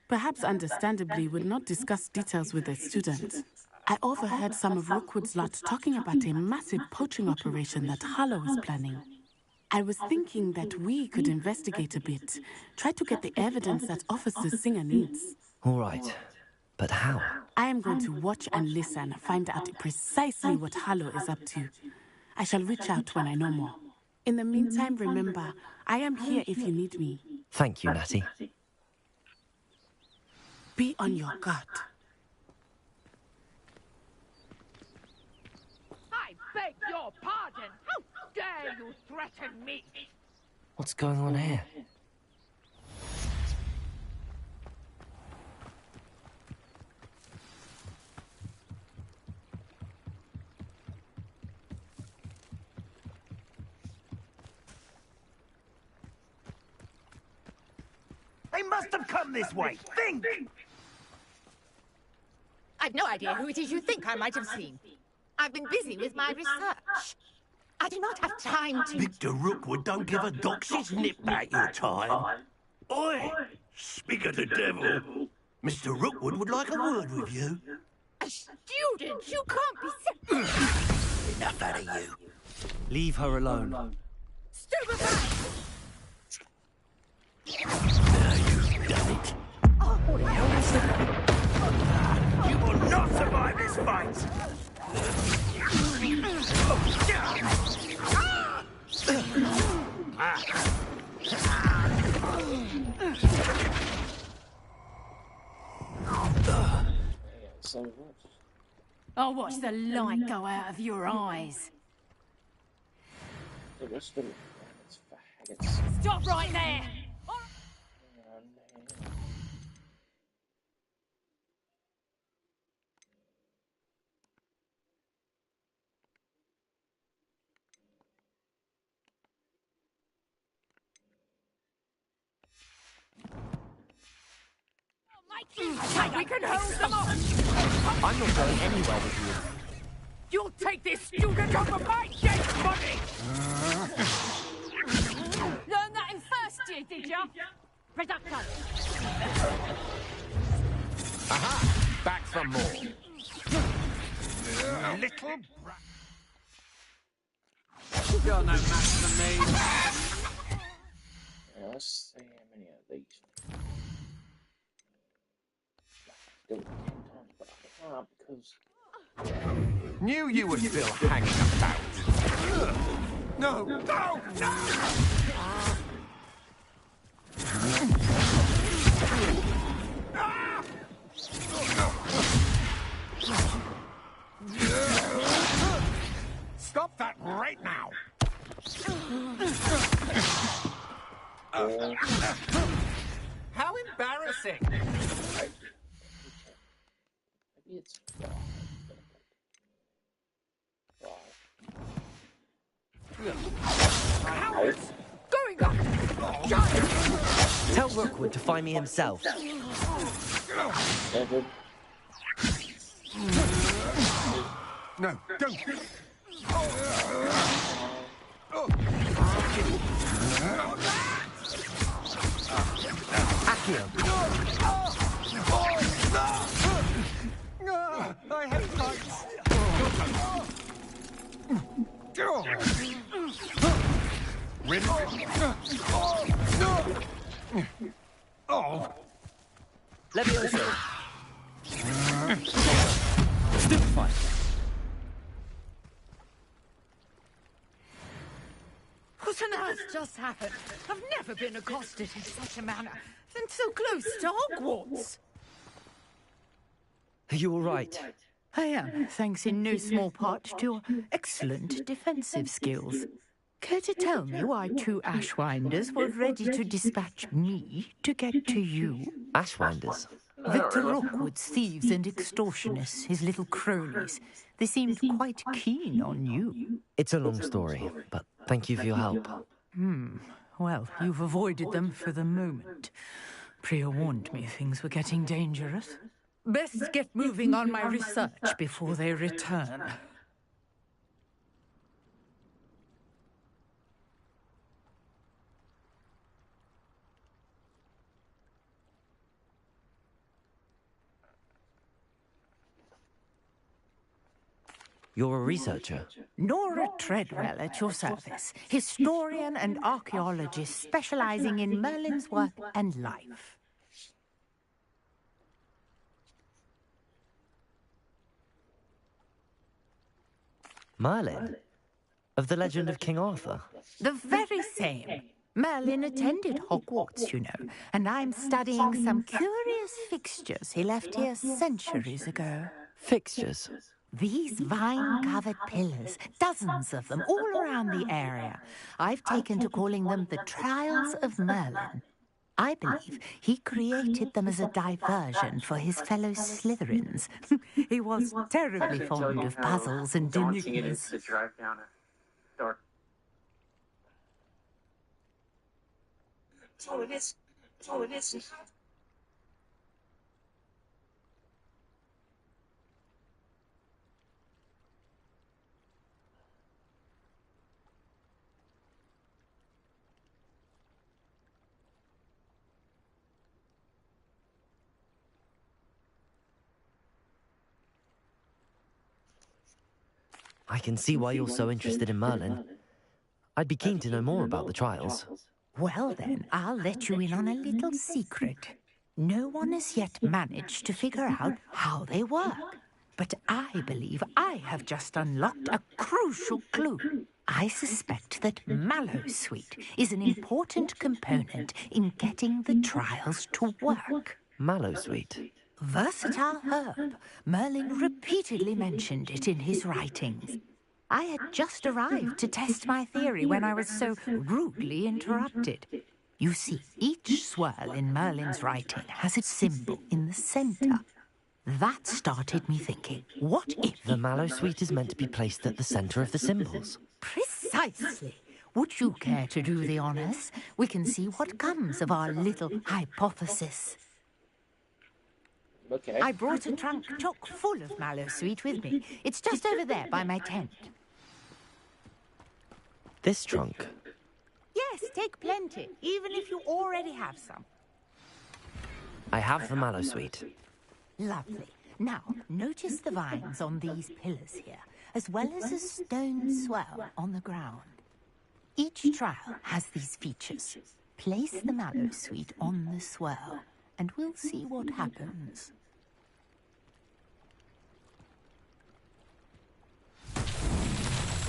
perhaps understandably would not discuss details with the students. I overheard some of Rookwood's lot talking about a massive poaching operation that Harlow is planning. I was thinking that we could investigate a bit, try to get the evidence that Officer Singer needs. All right, but how? I am going to watch and listen, find out precisely what Harlow is up to. I shall reach out when I know more. In the meantime, remember, I am here if you need me. Thank you, Natty. Be on your guard. I beg your pardon! How dare you threaten me? What's going on here? They must have come this way. Think! I've no idea who it is you think I might have seen. I've been busy with my research. I do not have time to... Mr. Rookwood don't give a doxy's nip back your time. Oi! Speak of the devil. Mr. Rookwood would like a word with you. A student? You can't be... Enough out of you. Leave her alone. Stupefy! Now you've done it. Oh, what the hell was that? You will not survive this fight! I'll watch the light go out of your eyes. Stop right there! We can hold them off! I'm not going anywhere with you. You'll take this student off of my dead body! Learn that in first year, did ya? Production! Aha! Back for more. Little... You're no match for me. Yeah, let's see how many of these. Do it 10 times, but I can't because... Knew you were still hanging about. No! No! No! Stop that right now! How embarrassing! Maybe it's Cowards! Going up! Giant! Tell Rookwood to find me himself. No, don't! Accio. I hate fights! Oh! Levioso. Stupefy. What on earth just happened? I've never been accosted in such a manner, and so close to Hogwarts. Are you all right? I am, thanks in no small part to your excellent defensive skills. Care to tell me why 2 Ashwinders were ready to dispatch me to get to you? Ashwinders? Victor Rookwood's thieves and extortionists, his little cronies. They seemed quite keen on you. It's a long story, but thank you for your help. Well, you've avoided them for the moment. Priya warned me things were getting dangerous. Best get moving on my research before they return. You're a researcher. Nora Treadwell at your service, historian and archaeologist specializing in Merlin's work and life. Merlin? Of the legend of King Arthur? The very same. Merlin attended Hogwarts, you know, and I'm studying some curious fixtures he left here centuries ago. Fixtures? These vine-covered pillars, dozens of them, all around the area. I've taken to calling them the Trials of Merlin. I believe he created them as a diversion for his fellow Slytherins. He was terribly fond of puzzles and enigmas. To drive down a dark. That's all it is. That's all it is. I can see why you're so interested in Merlin. I'd be keen to know more about the trials. Well then, I'll let you in on a little secret. No one has yet managed to figure out how they work. But I believe I have just unlocked a crucial clue. I suspect that Mallowsweet is an important component in getting the trials to work. Mallowsweet? Versatile herb. Merlin repeatedly mentioned it in his writings. I had just arrived to test my theory when I was so rudely interrupted. You see, each swirl in Merlin's writing has its symbol in the center. That started me thinking, what if... The Mallowsweet is meant to be placed at the center of the symbols. Precisely. Would you care to do the honors? We can see what comes of our little hypothesis. Okay. I brought a trunk chock full of Mallowsweet with me. It's just over there by my tent. This trunk? Yes, take plenty, even if you already have some. I have the Mallowsweet. Lovely. Now, notice the vines on these pillars here, as well as a stone swell on the ground. Each trial has these features. Place the Mallowsweet on the swell, and we'll see what happens.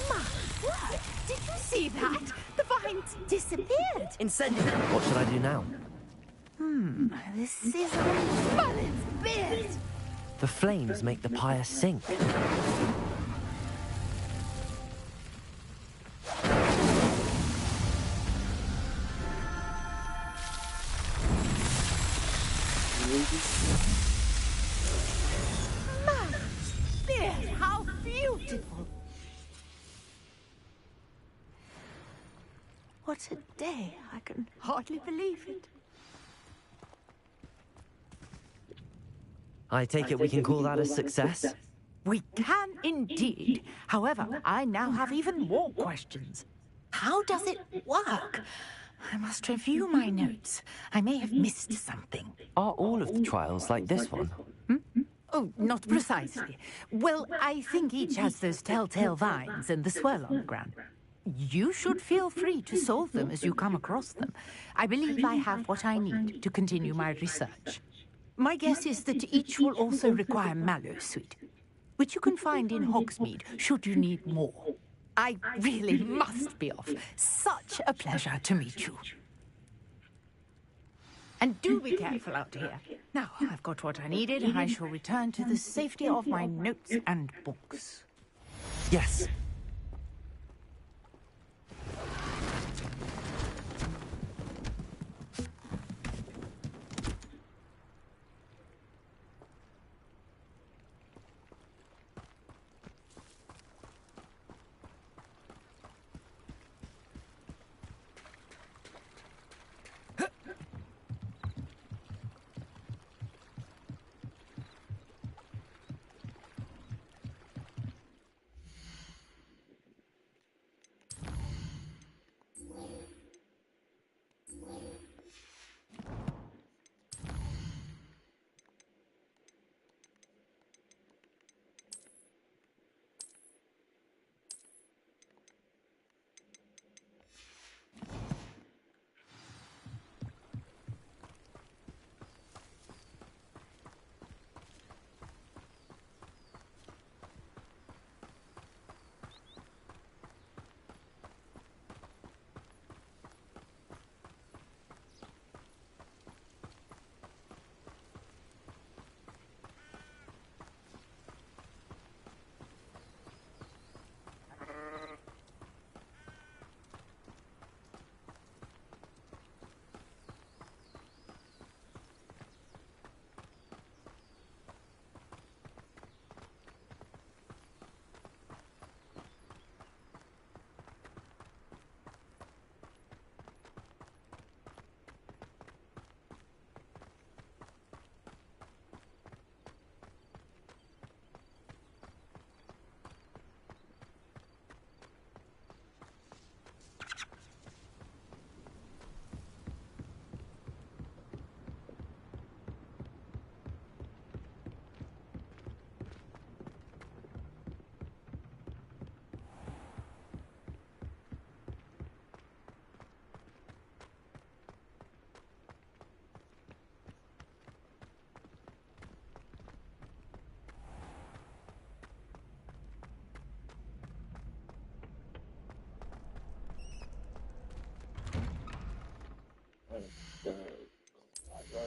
My word! Did you see that? The vines disappeared. Incendio! What should I do now? This is Merlin's beard! The flames make the pyre sink. Merlin's beard! How beautiful! What a day! I can hardly believe it. I take it we can call that a success? We can indeed. However, I now have even more questions. How does it work? I must review my notes. I may have missed something. Are all of the trials like this one? Oh, not precisely. Well, I think each has those telltale vines and the swirl on the ground. You should feel free to solve them as you come across them. I believe I have what I need to continue my research. My guess is that each will also require Mallowsweet, which you can find in Hogsmeade should you need more. I really must be off. Such a pleasure to meet you. And do be careful out here. Now, I've got what I needed. I shall return to the safety of my notes and books. Yes.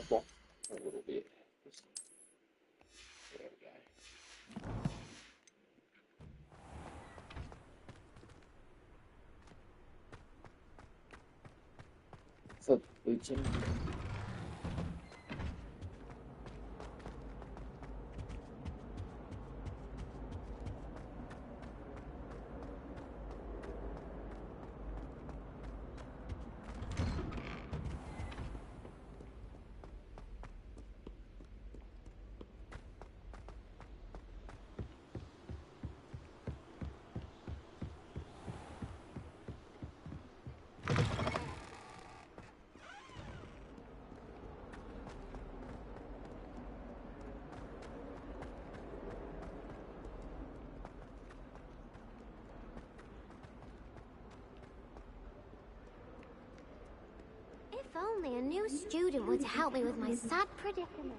block for a little bit. There we go. So, Luton. If only a new student would help me with my sad predicament.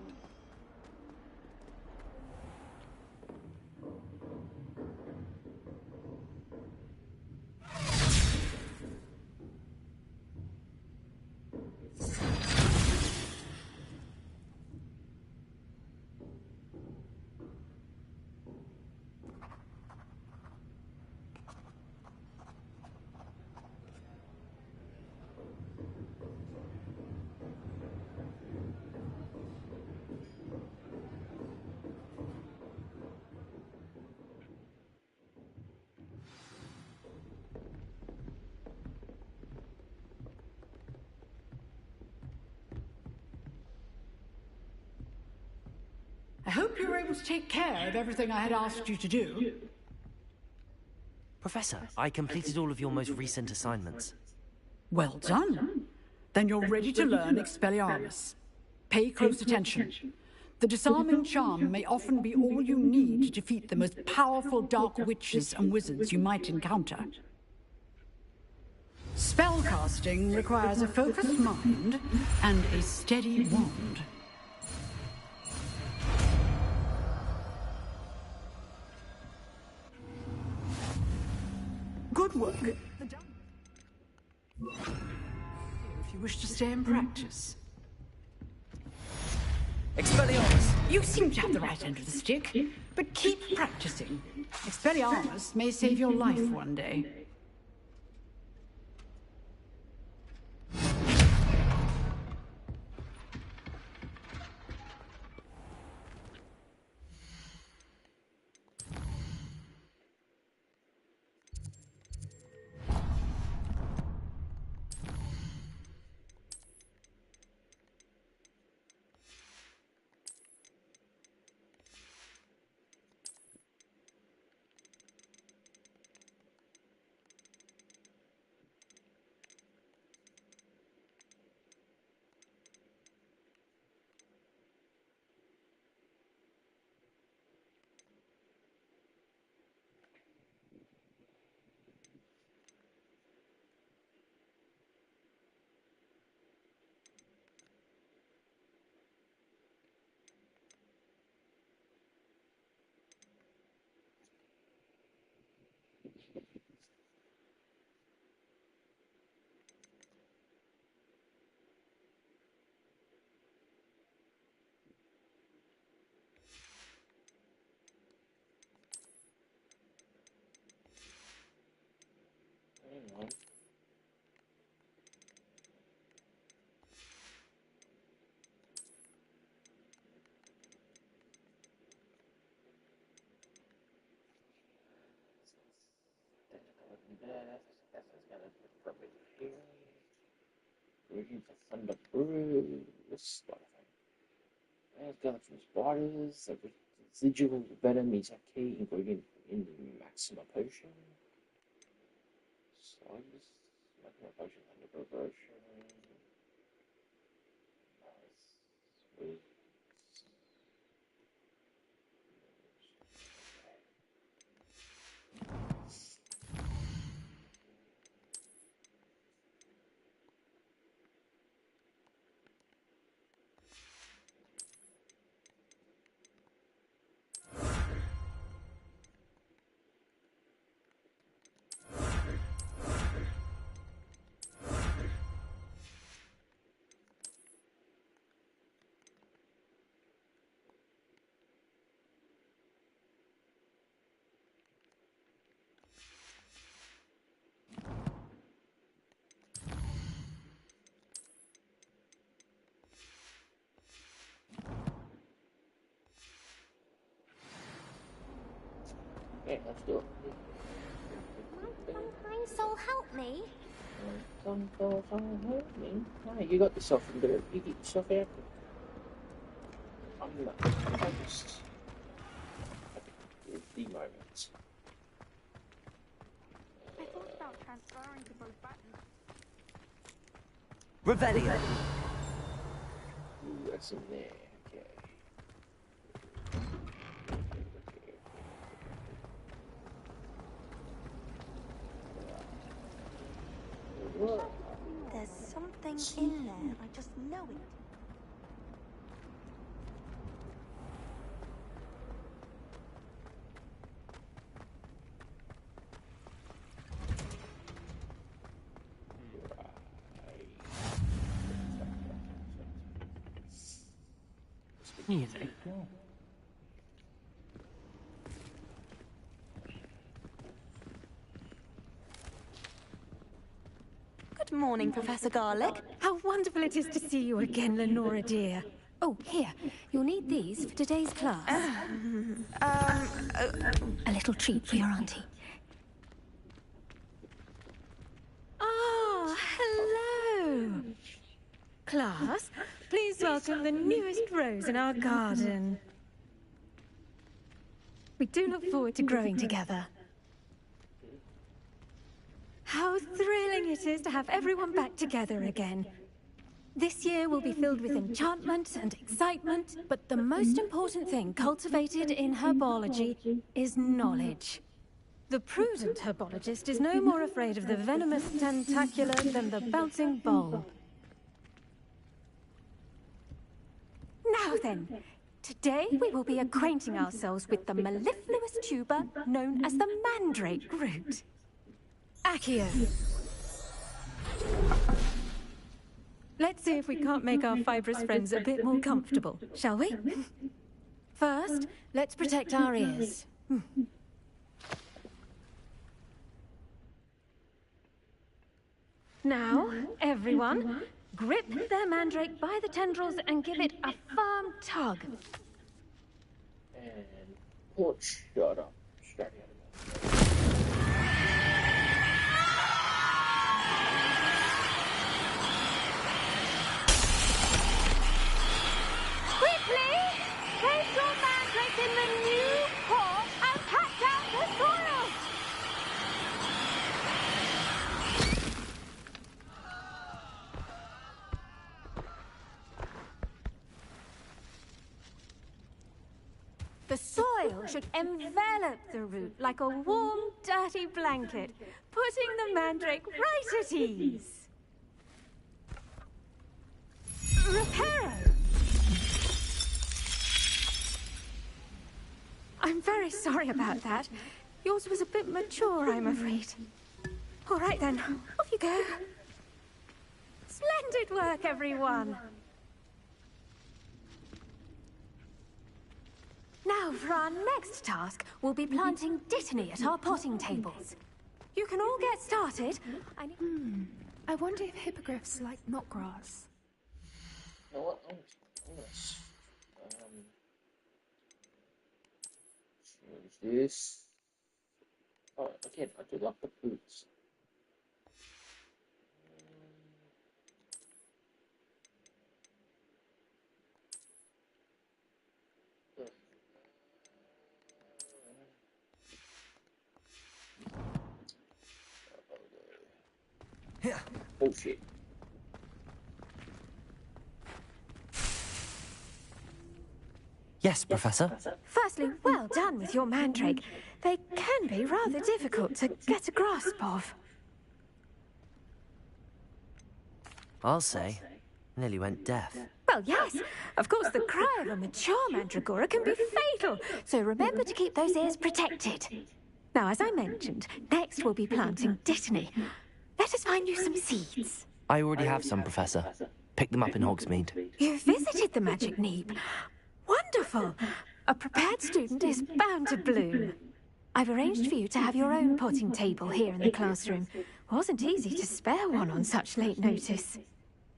I hope you were able to take care of everything I had asked you to do. Professor, I completed all of your most recent assignments. Well done. Then you're ready to learn Expelliarmus. Pay close attention. The disarming charm may often be all you need to defeat the most powerful dark witches and wizards you might encounter. Spellcasting requires a focused mind and a steady wand. Good work. If you wish to stay in practice. Expelliarmus! You seem to have the right end of the stick, but keep practicing. Expelliarmus may save your life one day. Looking for Thunder Brew. This sort of thing. I've got it from spiders. The residual venom is a key ingredient in the Maxima potion. Slugs. Maxima potion, Thunder Brew version. Sweet. Okay, let's do it. Sunshine soul help me. Sunshine soul help me. Ah, you got yourself in there. You get yourself out. I'm not focused. The moment. I thought about transferring to both buttons. Revelio. Ooh, that's in there. Okay. There's something in there. I just know it. Music. Good morning, Professor Garlic. How wonderful it is to see you again, Lenora dear. Oh, here. You'll need these for today's class. A little treat for your auntie. Oh, hello. Class, please welcome the newest rose in our garden. We do look forward to growing together. How thrilling it is to have everyone back together again. This year will be filled with enchantment and excitement, but the most important thing cultivated in herbology is knowledge. The prudent herbologist is no more afraid of the venomous tentacular than the bouncing bulb. Now then, today we will be acquainting ourselves with the mellifluous tuber known as the mandrake root. Accio. Let's see if we can't make our fibrous friends a bit more comfortable, shall we? First, let's protect our ears. Now, everyone, grip their mandrake by the tendrils and give it a firm tug. And porch shut up. Straight out of that. Quickly! Place your mandrake in the new pot and patch out the soil! The soil should envelop the root like a warm, dirty blanket, putting the mandrake right at ease. Reparo! I'm very sorry about that. Yours was a bit mature, I'm afraid. All right then, off you go. Splendid work, everyone. Now, for our next task, we'll be planting dittany at our potting tables. You can all get started. I wonder if hippogriffs like knotgrass. You know what? I'm gonna change this. Oh, again, I do like the boots. Oh shit. Yes, Professor? Firstly, well done with your mandrake. They can be rather difficult to get a grasp of. I'll say. Nearly went deaf. Well, yes. Of course, the cry of a mature mandragora can be fatal, so remember to keep those ears protected. Now, as I mentioned, next we'll be planting dittany. Let us find you some seeds. I already have some, Professor. Picked them up in Hogsmeade. You visited the Magic Neep. Wonderful! A prepared student is bound to bloom. I've arranged for you to have your own potting table here in the classroom. Wasn't easy to spare one on such late notice.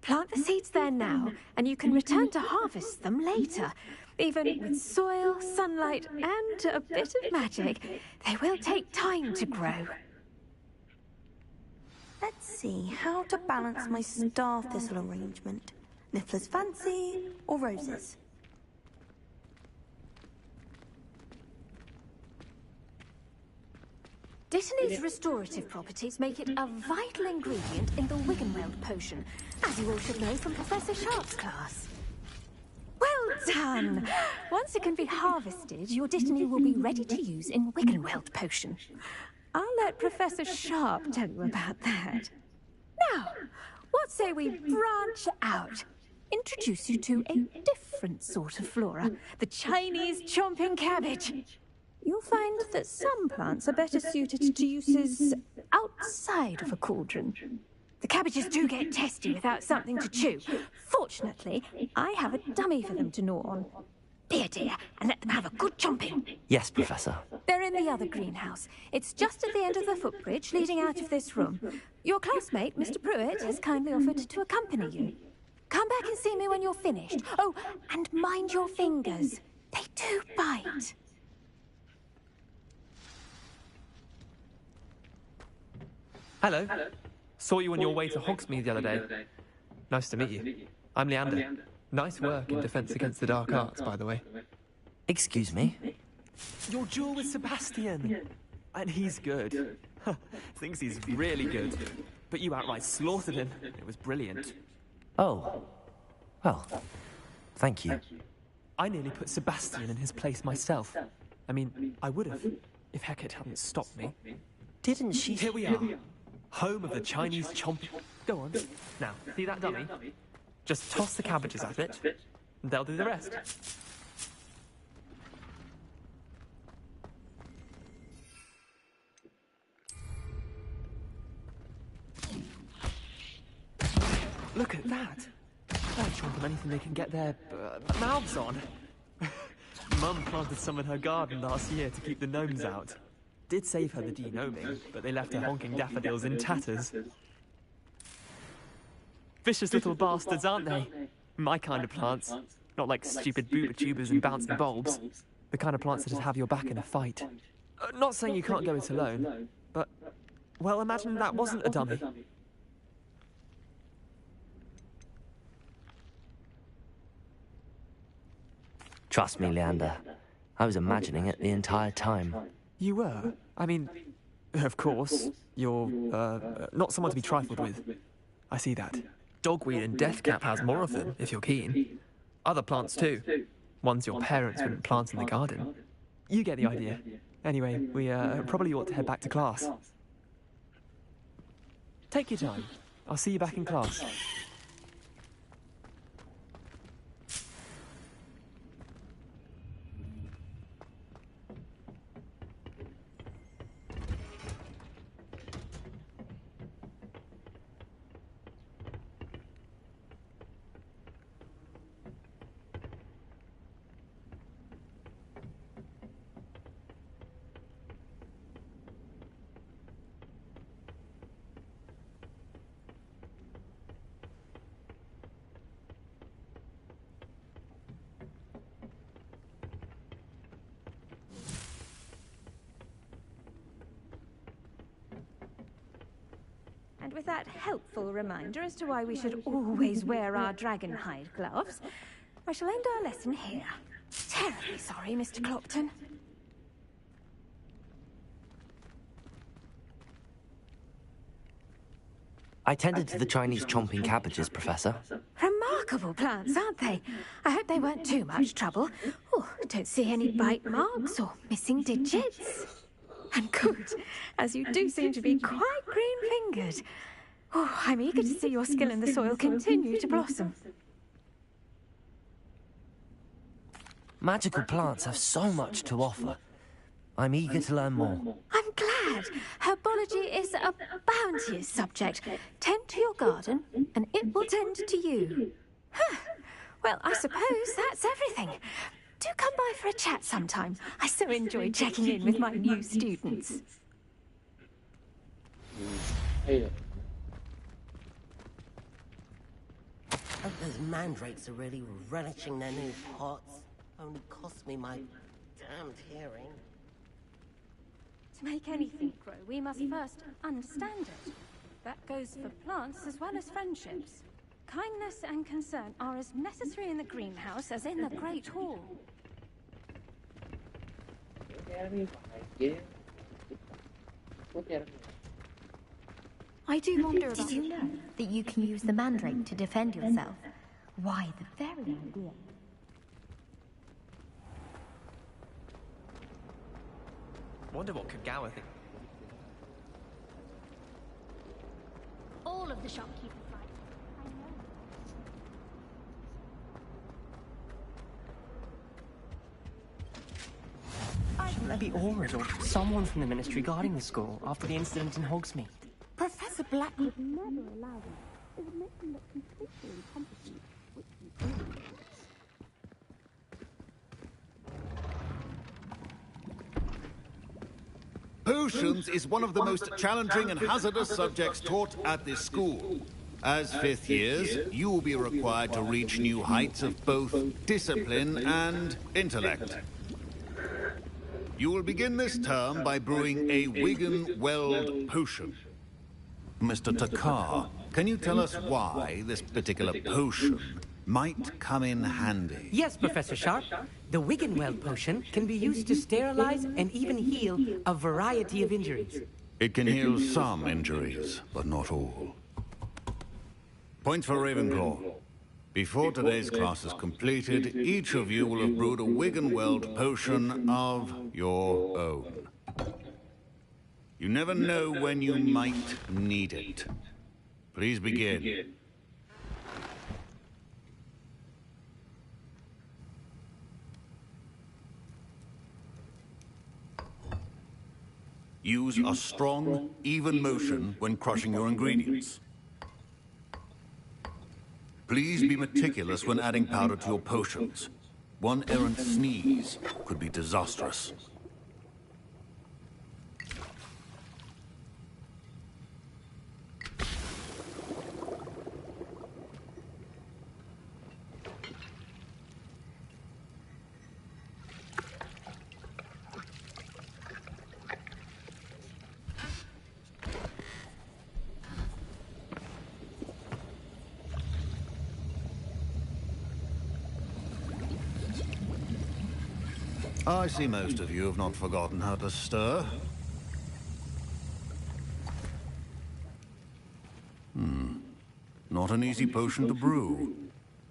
Plant the seeds there now, and you can return to harvest them later. Even with soil, sunlight, and a bit of magic, they will take time to grow. Let's see how to balance my star thistle arrangement. Niffler's fancy or roses? Dittany's restorative properties make it a vital ingredient in the Wiggenweld potion, as you all should know from Professor Sharp's class. Well done! Once it can be harvested, your Dittany will be ready to use in Wiggenweld potion. I'll let Professor Sharp tell you about that. Now, what say we branch out? Introduce you to a different sort of flora, the Chinese chomping cabbage. You'll find that some plants are better suited to uses outside of a cauldron. The cabbages do get testy without something to chew. Fortunately, I have a dummy for them to gnaw on. Be a dear and let them have a good chomping. Yes, Professor. They're in the other greenhouse. It's just at the end of the footbridge leading out of this room. Your classmate, Mr. Pruitt, has kindly offered to accompany you. Come back and see me when you're finished. Oh, and mind your fingers. They do bite. Hello. Saw you on your way to Hogsmeade the other day. Nice to meet you. I'm Leander. Nice work in Defense Against the Dark Arts, by the way. Excuse me? Your duel with Sebastian. And he's good. Thinks he's really good. But you outright slaughtered him. It was brilliant. Oh. Well, thank you. I nearly put Sebastian in his place myself. I mean, I would have, if Hecate hadn't stopped me. Didn't she... Here we are. Home of the Chinese chomp. Go on. Now, see that dummy? Just toss the cabbages at it, and they'll do the rest. Look at that. They'll chomp on anything they can get their mouths on. Mum planted some in her garden last year to keep the gnomes out. Did save her the de-gnoming, but they left her honking daffodils in tatters. Vicious little bastards, aren't they? My kind of plants. Not like stupid booba-tubers and bouncing bulbs. The kind of plants that just have your back in a fight. Not saying you can't go it alone, but... Well, imagine that wasn't a dummy. Trust me, Leander. I was imagining it the entire time. You were? I mean, of course, you're, not someone to be trifled with. I see that. Dogweed and deathcap has more of them, if you're keen. Other plants too. Ones your parents wouldn't plant in the garden. You get the idea. Anyway, we probably ought to head back to class. Take your time. I'll see you back in class. And with that helpful reminder as to why we should always wear our dragon hide gloves, I shall end our lesson here. Terribly sorry, Mr. Clopton. I tended to the Chinese chomping cabbages, Professor. Remarkable plants, aren't they? I hope they weren't too much trouble. Oh, don't see any bite marks or missing digits. And good, as you do seem to be quite green-fingered. Oh, I'm eager to see your skill in the soil continue to blossom. Magical plants have so much to offer. I'm eager to learn more. I'm glad. Herbology is a bounteous subject. Tend to your garden, and it will tend to you. Huh. Well, I suppose that's everything. Do come by for a chat sometime. I so enjoy checking in with my new students. Hey. Hope those mandrakes are really relishing their new pots. only cost me my damned hearing. To make anything grow, we must first understand it. That goes for plants as well as friendships. Kindness and concern are as necessary in the greenhouse as in the Great Hall. I do wonder about... Did you know that you can use the mandrake to defend yourself? Why, the very idea. Wonder what could Gower think. All of the shopkeepers like Shouldn't there be Aurors or someone from the Ministry guarding the school after the incident in Hogsmeade? Professor Black would never allow them. It would make them look completely incompetent, which you do. Potions is one of the most challenging and hazardous subjects taught at this school. As fifth years, you will be required to reach new heights of both discipline and intellect. You will begin this term by brewing a Wigan Weld potion. Mr. Takar, can you tell us why this particular potion might come in handy? Yes, Professor Sharp. The Wiggenweld potion can be used to sterilize and even heal a variety of injuries. It can heal some injuries, but not all. Points for Ravenclaw. Before today's class is completed, each of you will have brewed a Wiggenweld potion of your own. You never know when you might need it. Please begin. Use a strong, even motion when crushing your ingredients. Please be meticulous when adding powder to your potions. One errant sneeze could be disastrous. I see most of you have not forgotten how to stir. Not an easy potion to brew.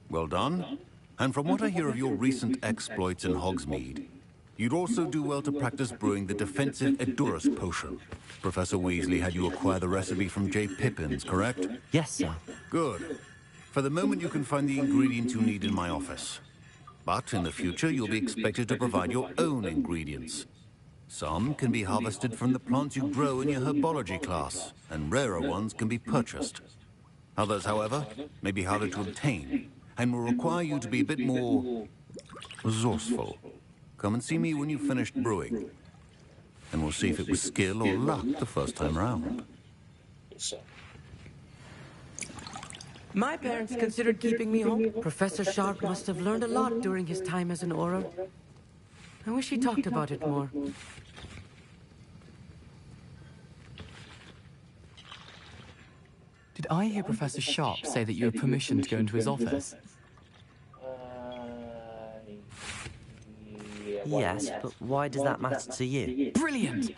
Well done. And from what I hear of your recent exploits in Hogsmeade, you'd also do well to practice brewing the defensive Edurus potion. Professor Weasley had you acquire the recipe from J. Pippin's, correct? Yes, sir. Good. For the moment, you can find the ingredients you need in my office. But in the future, you'll be expected to provide your own ingredients. Some can be harvested from the plants you grow in your herbology class, and rarer ones can be purchased. Others, however, may be harder to obtain, and will require you to be a bit more resourceful. Come and see me when you've finished brewing, and we'll see if it was skill or luck the first time round. My parents considered keeping me home. Professor Sharp must have learned a lot during his time as an Auror. I wish he talked about it more. Did I hear Professor Sharp say that you have permission to go into his office? Yes, but why does that matter to you? Brilliant!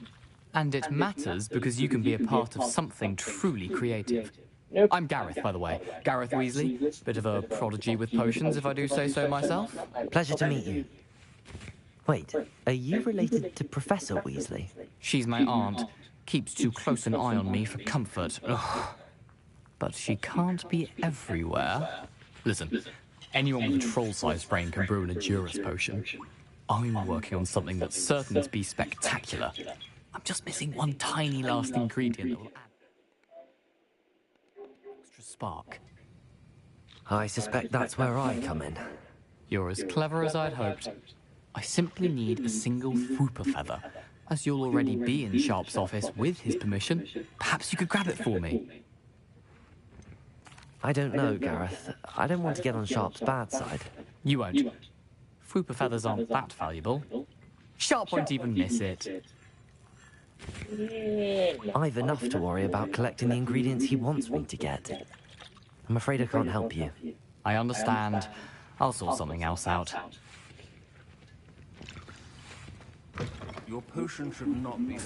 And it matters because you can be a part of something truly creative. I'm Gareth, by the way. Gareth Weasley. Bit of a prodigy with potions, if I do say so myself. Pleasure to meet you. Wait, are you related to Professor Weasley? She's my aunt. Keeps too close an eye on me for comfort. Ugh. But she can't be everywhere. Listen, anyone with a troll-sized brain can brew an Edurus potion. I'm working on something that's certain to be spectacular. I'm just missing one tiny last ingredient that will add extra spark. I suspect that's where I come in. You're as clever as I'd hoped. I simply need a single Fwooper feather. As you'll already be in Sharp's office with his permission, perhaps you could grab it for me. I don't know, Gareth. I don't want to get on Sharp's bad side. You won't. Fwooper feathers aren't that valuable. Sharp won't even miss it. I've enough to worry about collecting the ingredients he wants me to get. I'm afraid I can't help you. I understand. I'll sort something else out. Your potion should not be...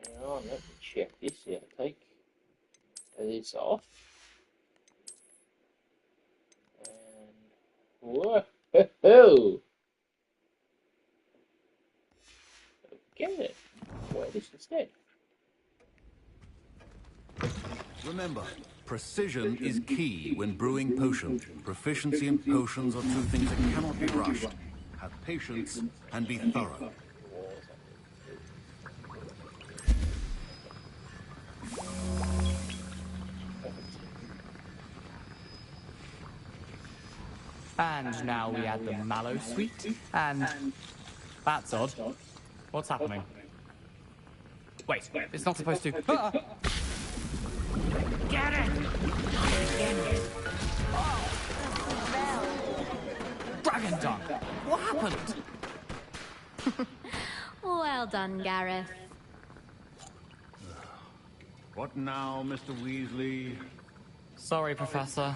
Hang on, let me check this out. Take this off. And whoa! Okay, wear this instead. Remember, precision is key when brewing potions. Proficiency in potions are two things that cannot be rushed. Have patience and be thorough. And now we add the mallow sweet, and... That's odd. What's happening? Wait, it's not supposed to... Ah! Get it! Dragon Dung! What happened? Well done, Gareth. What now, Mr. Weasley? Sorry, Professor.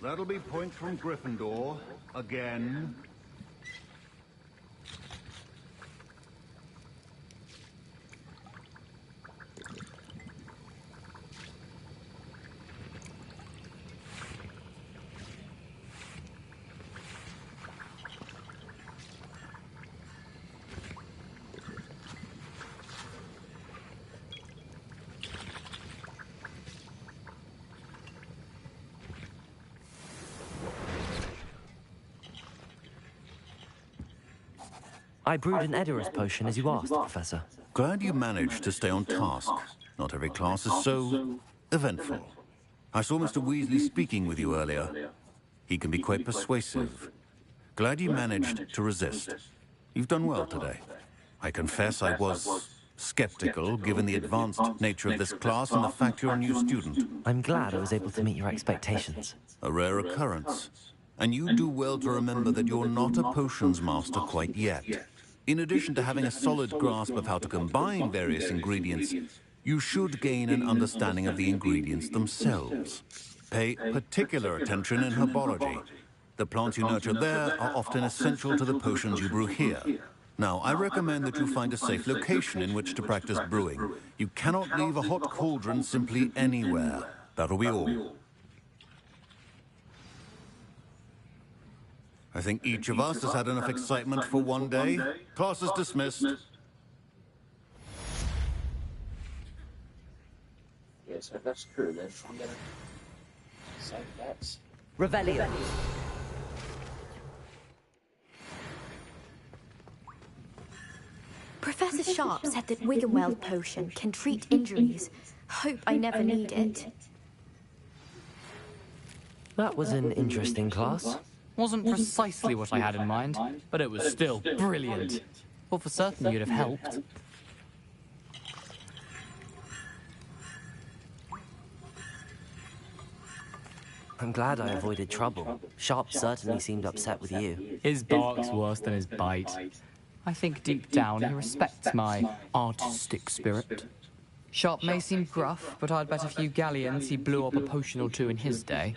That'll be points from Gryffindor. Again. I brewed an Edorus potion as you asked, Professor. Glad you managed to stay on task. Not every class is so eventful. I saw Mr. Weasley speaking with you earlier. He can be quite persuasive. Glad you managed to resist. You've done well today. I confess I was skeptical, given the advanced nature of this class and the fact you're a new student. I'm glad I was able to meet your expectations. A rare occurrence. And you do well to remember that you're not a potions master quite yet. In addition to having a solid grasp of how to combine various ingredients, you should gain an understanding of the ingredients themselves. Pay particular attention in herbology. The plants you nurture there are often essential to the potions you brew here. Now, I recommend that you find a safe location in which to practice brewing. You cannot leave a hot cauldron simply anywhere. That'll be all. I think each of us has had enough excitement for one day. Class is dismissed. Yeah, so that's true then. I'm gonna save that. Revelio. Professor Sharp said that Wiggenweld potion can treat injuries. Hope I never need it. That was an interesting class. Wasn't precisely what I had in mind, but it was still brilliant. Well, for certain you'd have helped. I'm glad I avoided trouble. Sharp certainly seemed upset with you. His bark's worse than his bite. I think deep down he respects my artistic spirit. Sharp may seem gruff, but I'd bet a few galleons he blew up a potion or two in his day.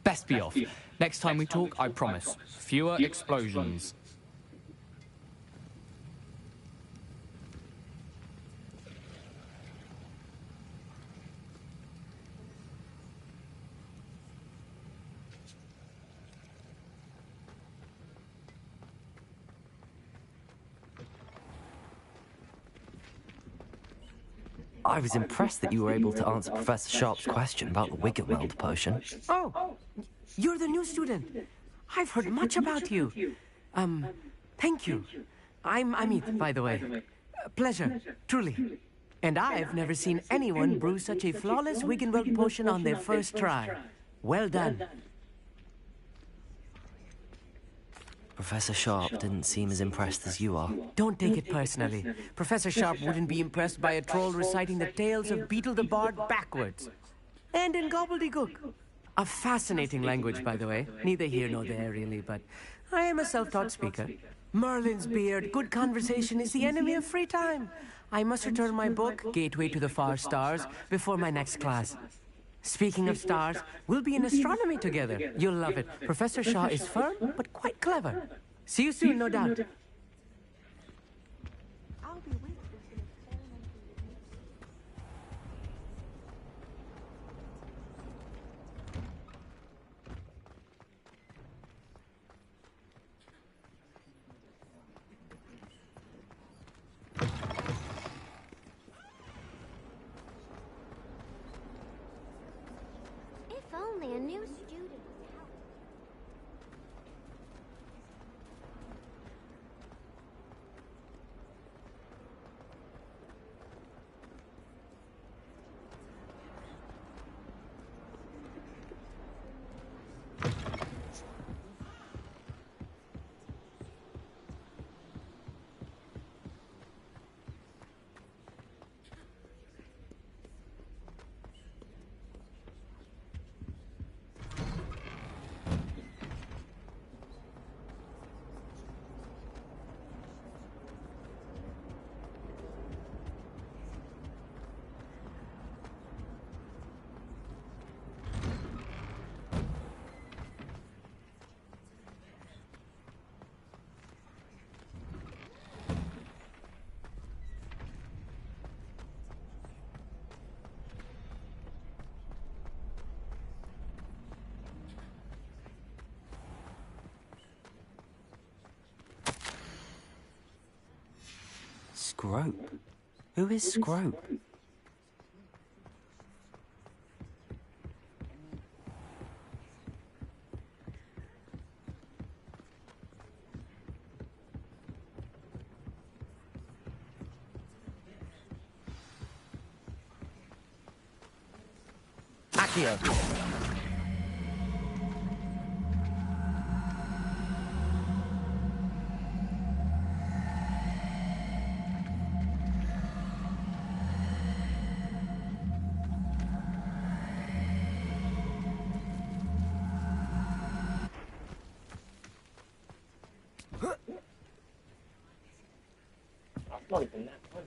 Best be off. Next time we talk, I promise, fewer explosions. I was impressed that you were able to answer Professor Sharp's question about the Wiggenweld potion. Oh, you're the new student. I've heard much about you. Thank you. I'm Amit, by the way. Pleasure, truly. And I've never seen anyone brew such a flawless Wiggenweld potion on their first try. Well done. Professor Sharp didn't seem as impressed as you are. Don't take it personally. Professor Sharp wouldn't be impressed by a troll reciting the tales of Beetle the Bard backwards. And in gobbledygook. A fascinating language, by the way. Neither here nor there, really, but I am a self-taught speaker. Merlin's beard, good conversation is the enemy of free time. I must return my book, Gateway to the Far Stars, before my next class. Speaking of stars, we'll be in astronomy together. You'll love it. Professor Shaw is firm, but quite clever. See you soon, no doubt. If only a new student would help. Scrope? Who is Scrope? Accio! Not even that one.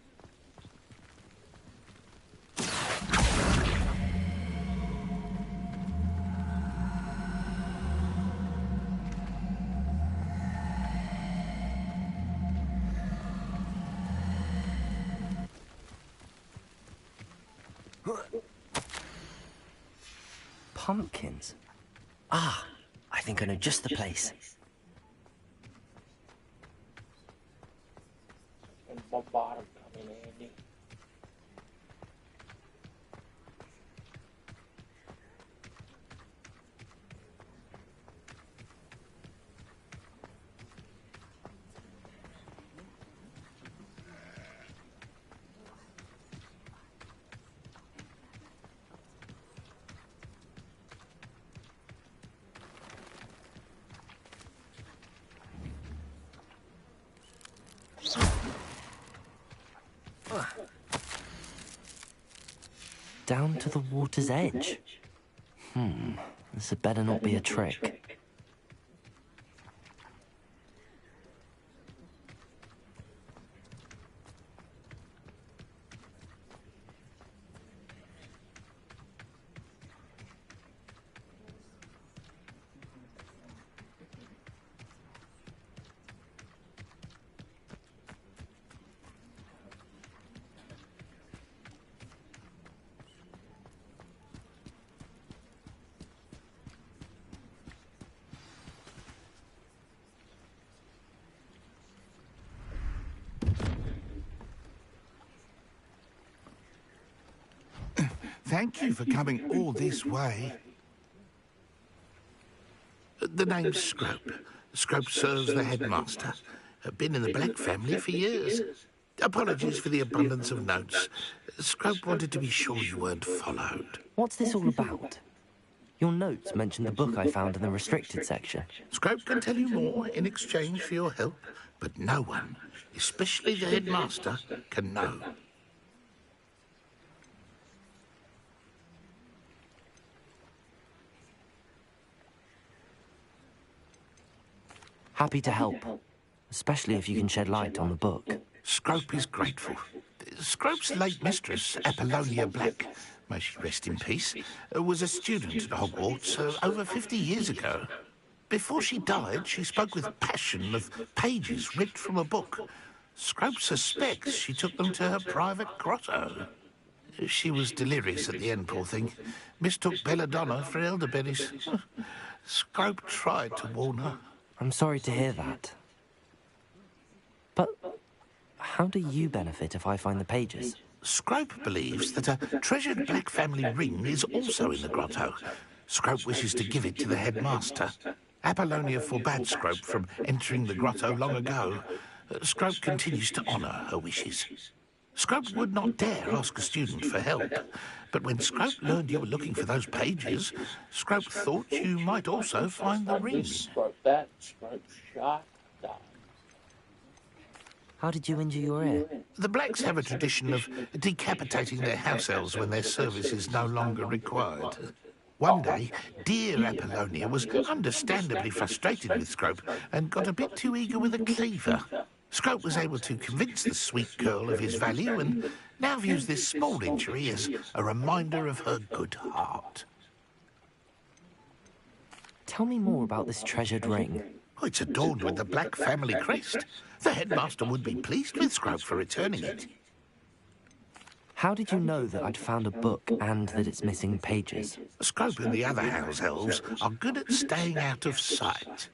Pumpkins? Ah, I think I know just the place. And bottom coming in handy. Down to the water's edge. This had better not be a trick. Thank you for coming all this way. The name's Scrope. Scrope serves the headmaster. Been in the Black family for years. Apologies for the abundance of notes. Scrope wanted to be sure you weren't followed. What's this all about? Your notes mentioned the book I found in the restricted section. Scrope can tell you more in exchange for your help, but no one, especially the headmaster, can know. Happy to help, especially if you can shed light on the book. Scrope is grateful. Scrope's late mistress, Apollonia Black, may she rest in peace, was a student at Hogwarts over 50 years ago. Before she died, she spoke with passion of pages ripped from a book. Scrope suspects she took them to her private grotto. She was delirious at the end, poor thing. Mistook belladonna for elderberries. Scrope tried to warn her. I'm sorry to hear that. But how do you benefit if I find the pages? Scrope believes that a treasured Black family ring is also in the grotto. Scrope wishes to give it to the headmaster. Apollonia forbade Scrope from entering the grotto long ago. Scrope continues to honour her wishes. Scrope would not dare ask a student for help, but when Scrope learned you were looking for those pages, Scrope thought you might also find the ring. Scrope that, Scrope shot, died. How did you injure your ear? The Blacks have a tradition of decapitating their house elves when their service is no longer required. One day, dear Apollonia was understandably frustrated with Scrope and got a bit too eager with a cleaver. Scrope was able to convince the sweet girl of his value and now views this small injury as a reminder of her good heart. Tell me more about this treasured ring. Oh, it's adorned with the Black family crest. The headmaster would be pleased with Scrope for returning it. How did you know that I'd found a book and that it's missing pages? Scrope and the other house elves are good at staying out of sight.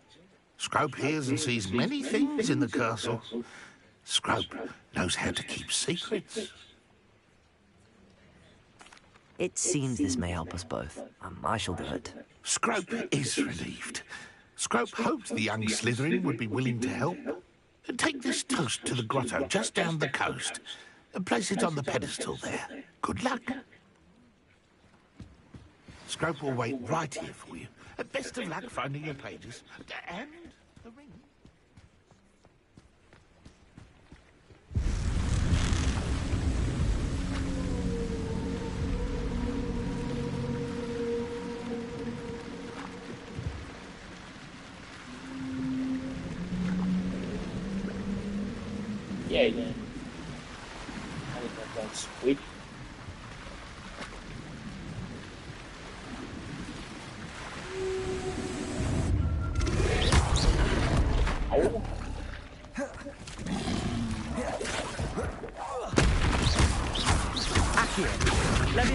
Scrope hears and sees many things in the castle. Scrope knows how to keep secrets. It seems this may help us both. I shall do it. Scrope is relieved. Scrope hoped the young Slytherin would be willing to help. Take this toast to the grotto just down the coast and place it on the pedestal there. Good luck. Scrope will wait right here for you. Best of luck finding your pages. And the ring. Yeah, then. I think that's sweet. Oh. Accio. Let me...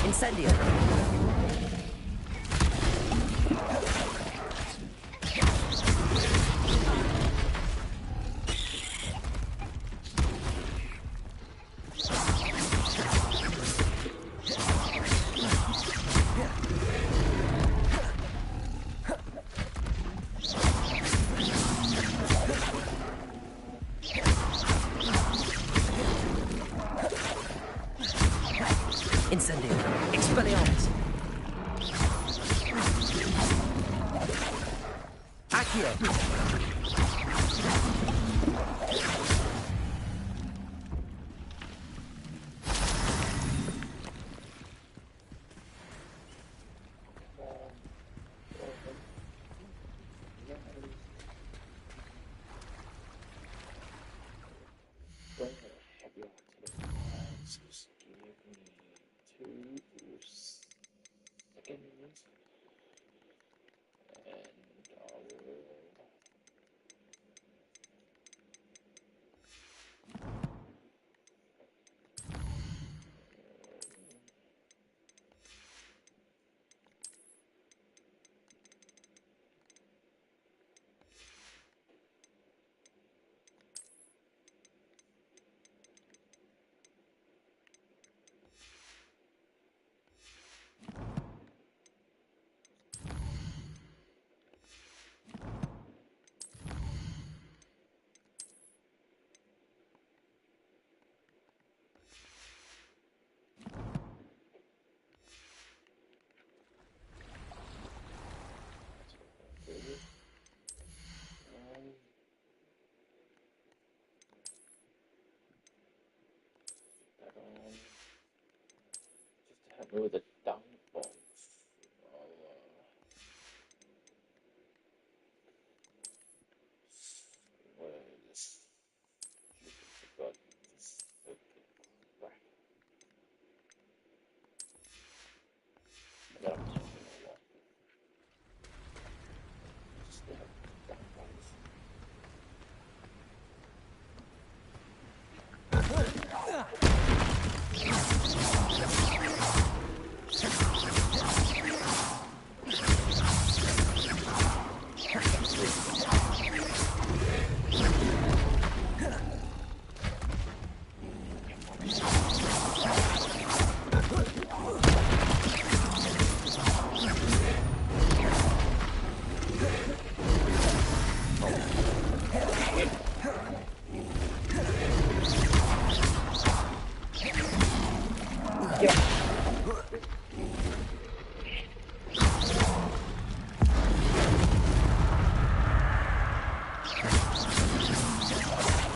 Incendio. Incendio. Expelliarmus. Accio. With the down bombs. Where is this? Forgot this. Okay, right. I gotta talk to my wall. Just down bombs.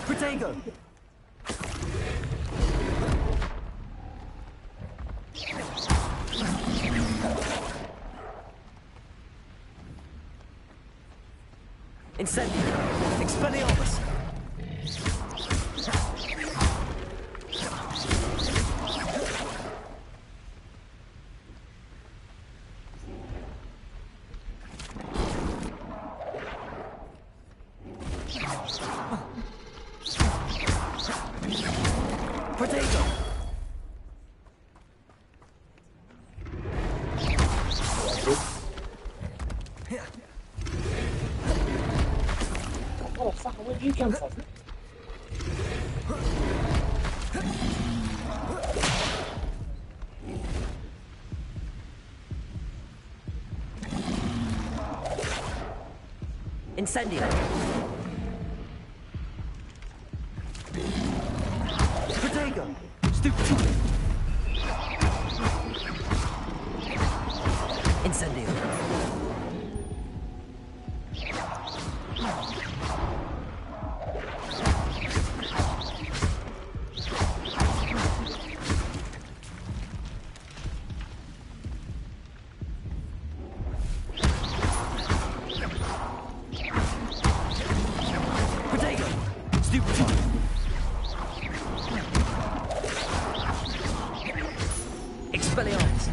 Protego! Incendio! Expelliarmus! Protego! Oh fuck, where'd you come from? Incendio! Protego! Stupid! Incendio! Protego! Stupid! Expelliarmus!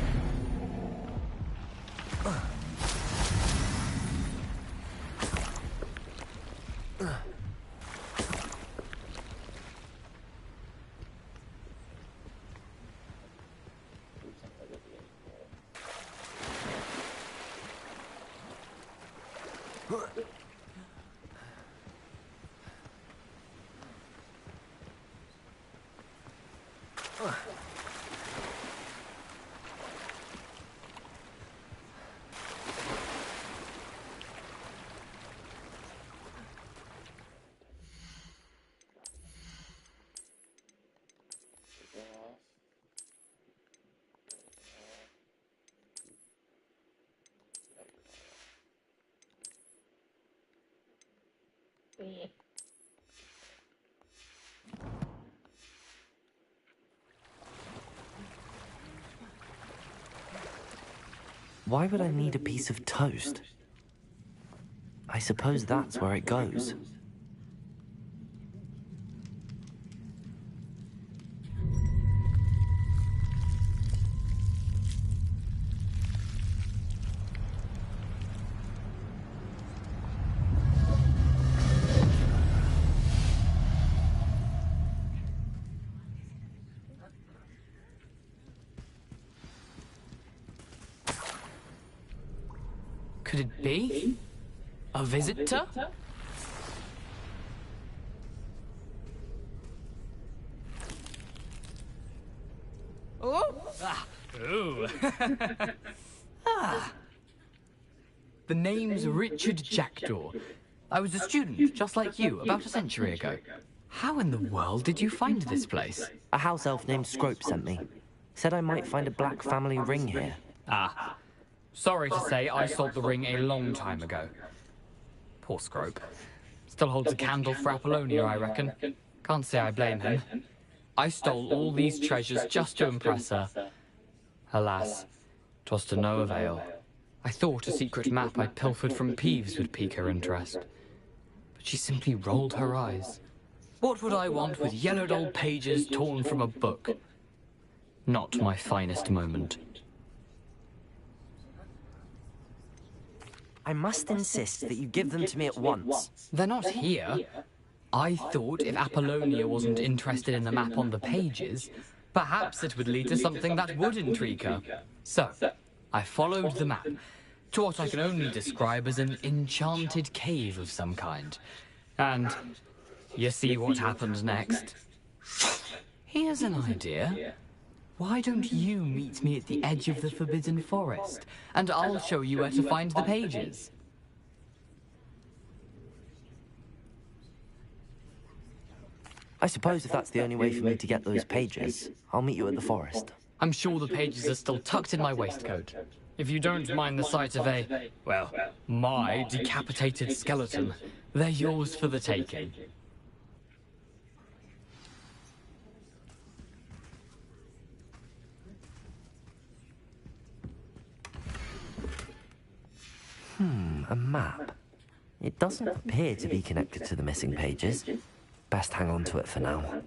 Why would I need a piece of toast? I suppose that's where it goes. Could it be? A visitor? Oh! Ah. Ooh. Ah. The name's Richard Jackdaw. I was a student, just like you, about a century ago. How in the world did you find this place? A house elf named Scrope sent me. Said I might find a black family ring here. Ah. Sorry to say, I sold the ring a long time ago. Poor Scrope. Still holds a candle for Apollonia, I reckon. Can't say I blame him. I stole all these treasures just to impress her. Alas, 'twas to no avail. I thought a secret map I'd pilfered from Peeves would pique her interest. But she simply rolled her eyes. What would I want with yellowed old pages torn from a book? Not my finest moment. I must insist that you give them to me at once. They're not here. I thought if Apollonia wasn't interested in the map on the pages, perhaps it would lead to something that would intrigue her. So, I followed the map to what I can only describe as an enchanted cave of some kind. And you see what happened next? Here's an idea. Why don't you meet me at the edge of the Forbidden Forest, and I'll show you where to find the pages? I suppose if that's the only way for me to get those pages, I'll meet you at the forest. I'm sure the pages are still tucked in my waistcoat. If you don't mind the sight of a, well, my decapitated skeleton, they're yours for the taking. A map. It doesn't appear to be connected to the missing pages. Best hang on to it for now.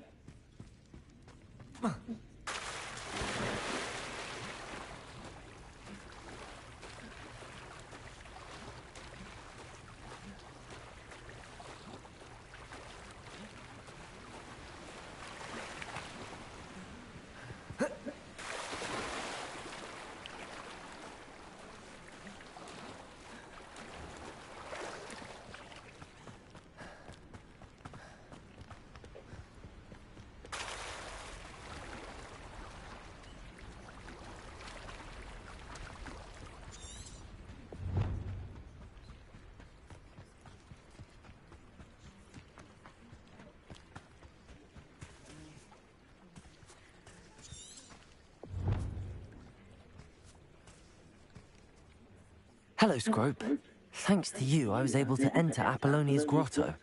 Hello, Scrope. Thanks to you, I was able to enter Apollonia's grotto.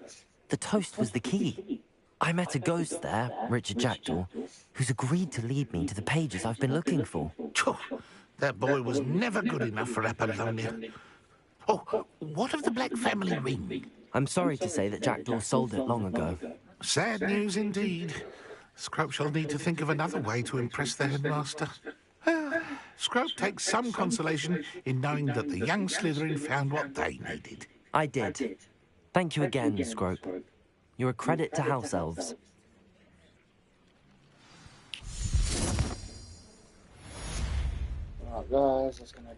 The toast was the key. I met a ghost there, Richard Jackdaw, who's agreed to lead me to the pages I've been looking for. That boy was never good enough for Apollonia. Oh, what of the Black family ring? I'm sorry to say that Jackdaw sold it long ago. Sad news indeed. Scrope shall need to think of another way to impress the headmaster. Scrope takes some consolation in knowing that the young Slytherin found what they needed. I did. Thank you again, Scrope. You're a credit to House Elves. Alright guys, that's gonna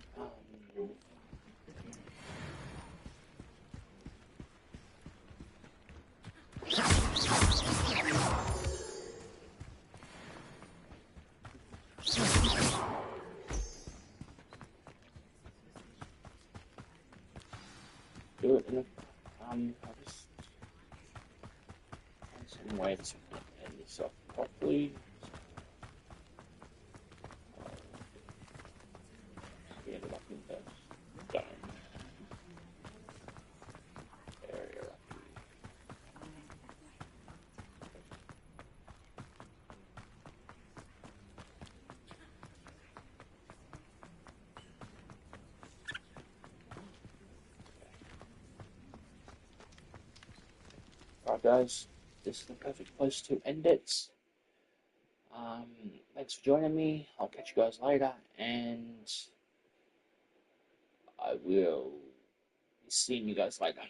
do it in I'll just find some way to end this off properly. We ended up in the dome area up here. Alright guys, this is the perfect place to end it. Thanks for joining me. I'll catch you guys later, and I will be seeing you guys later.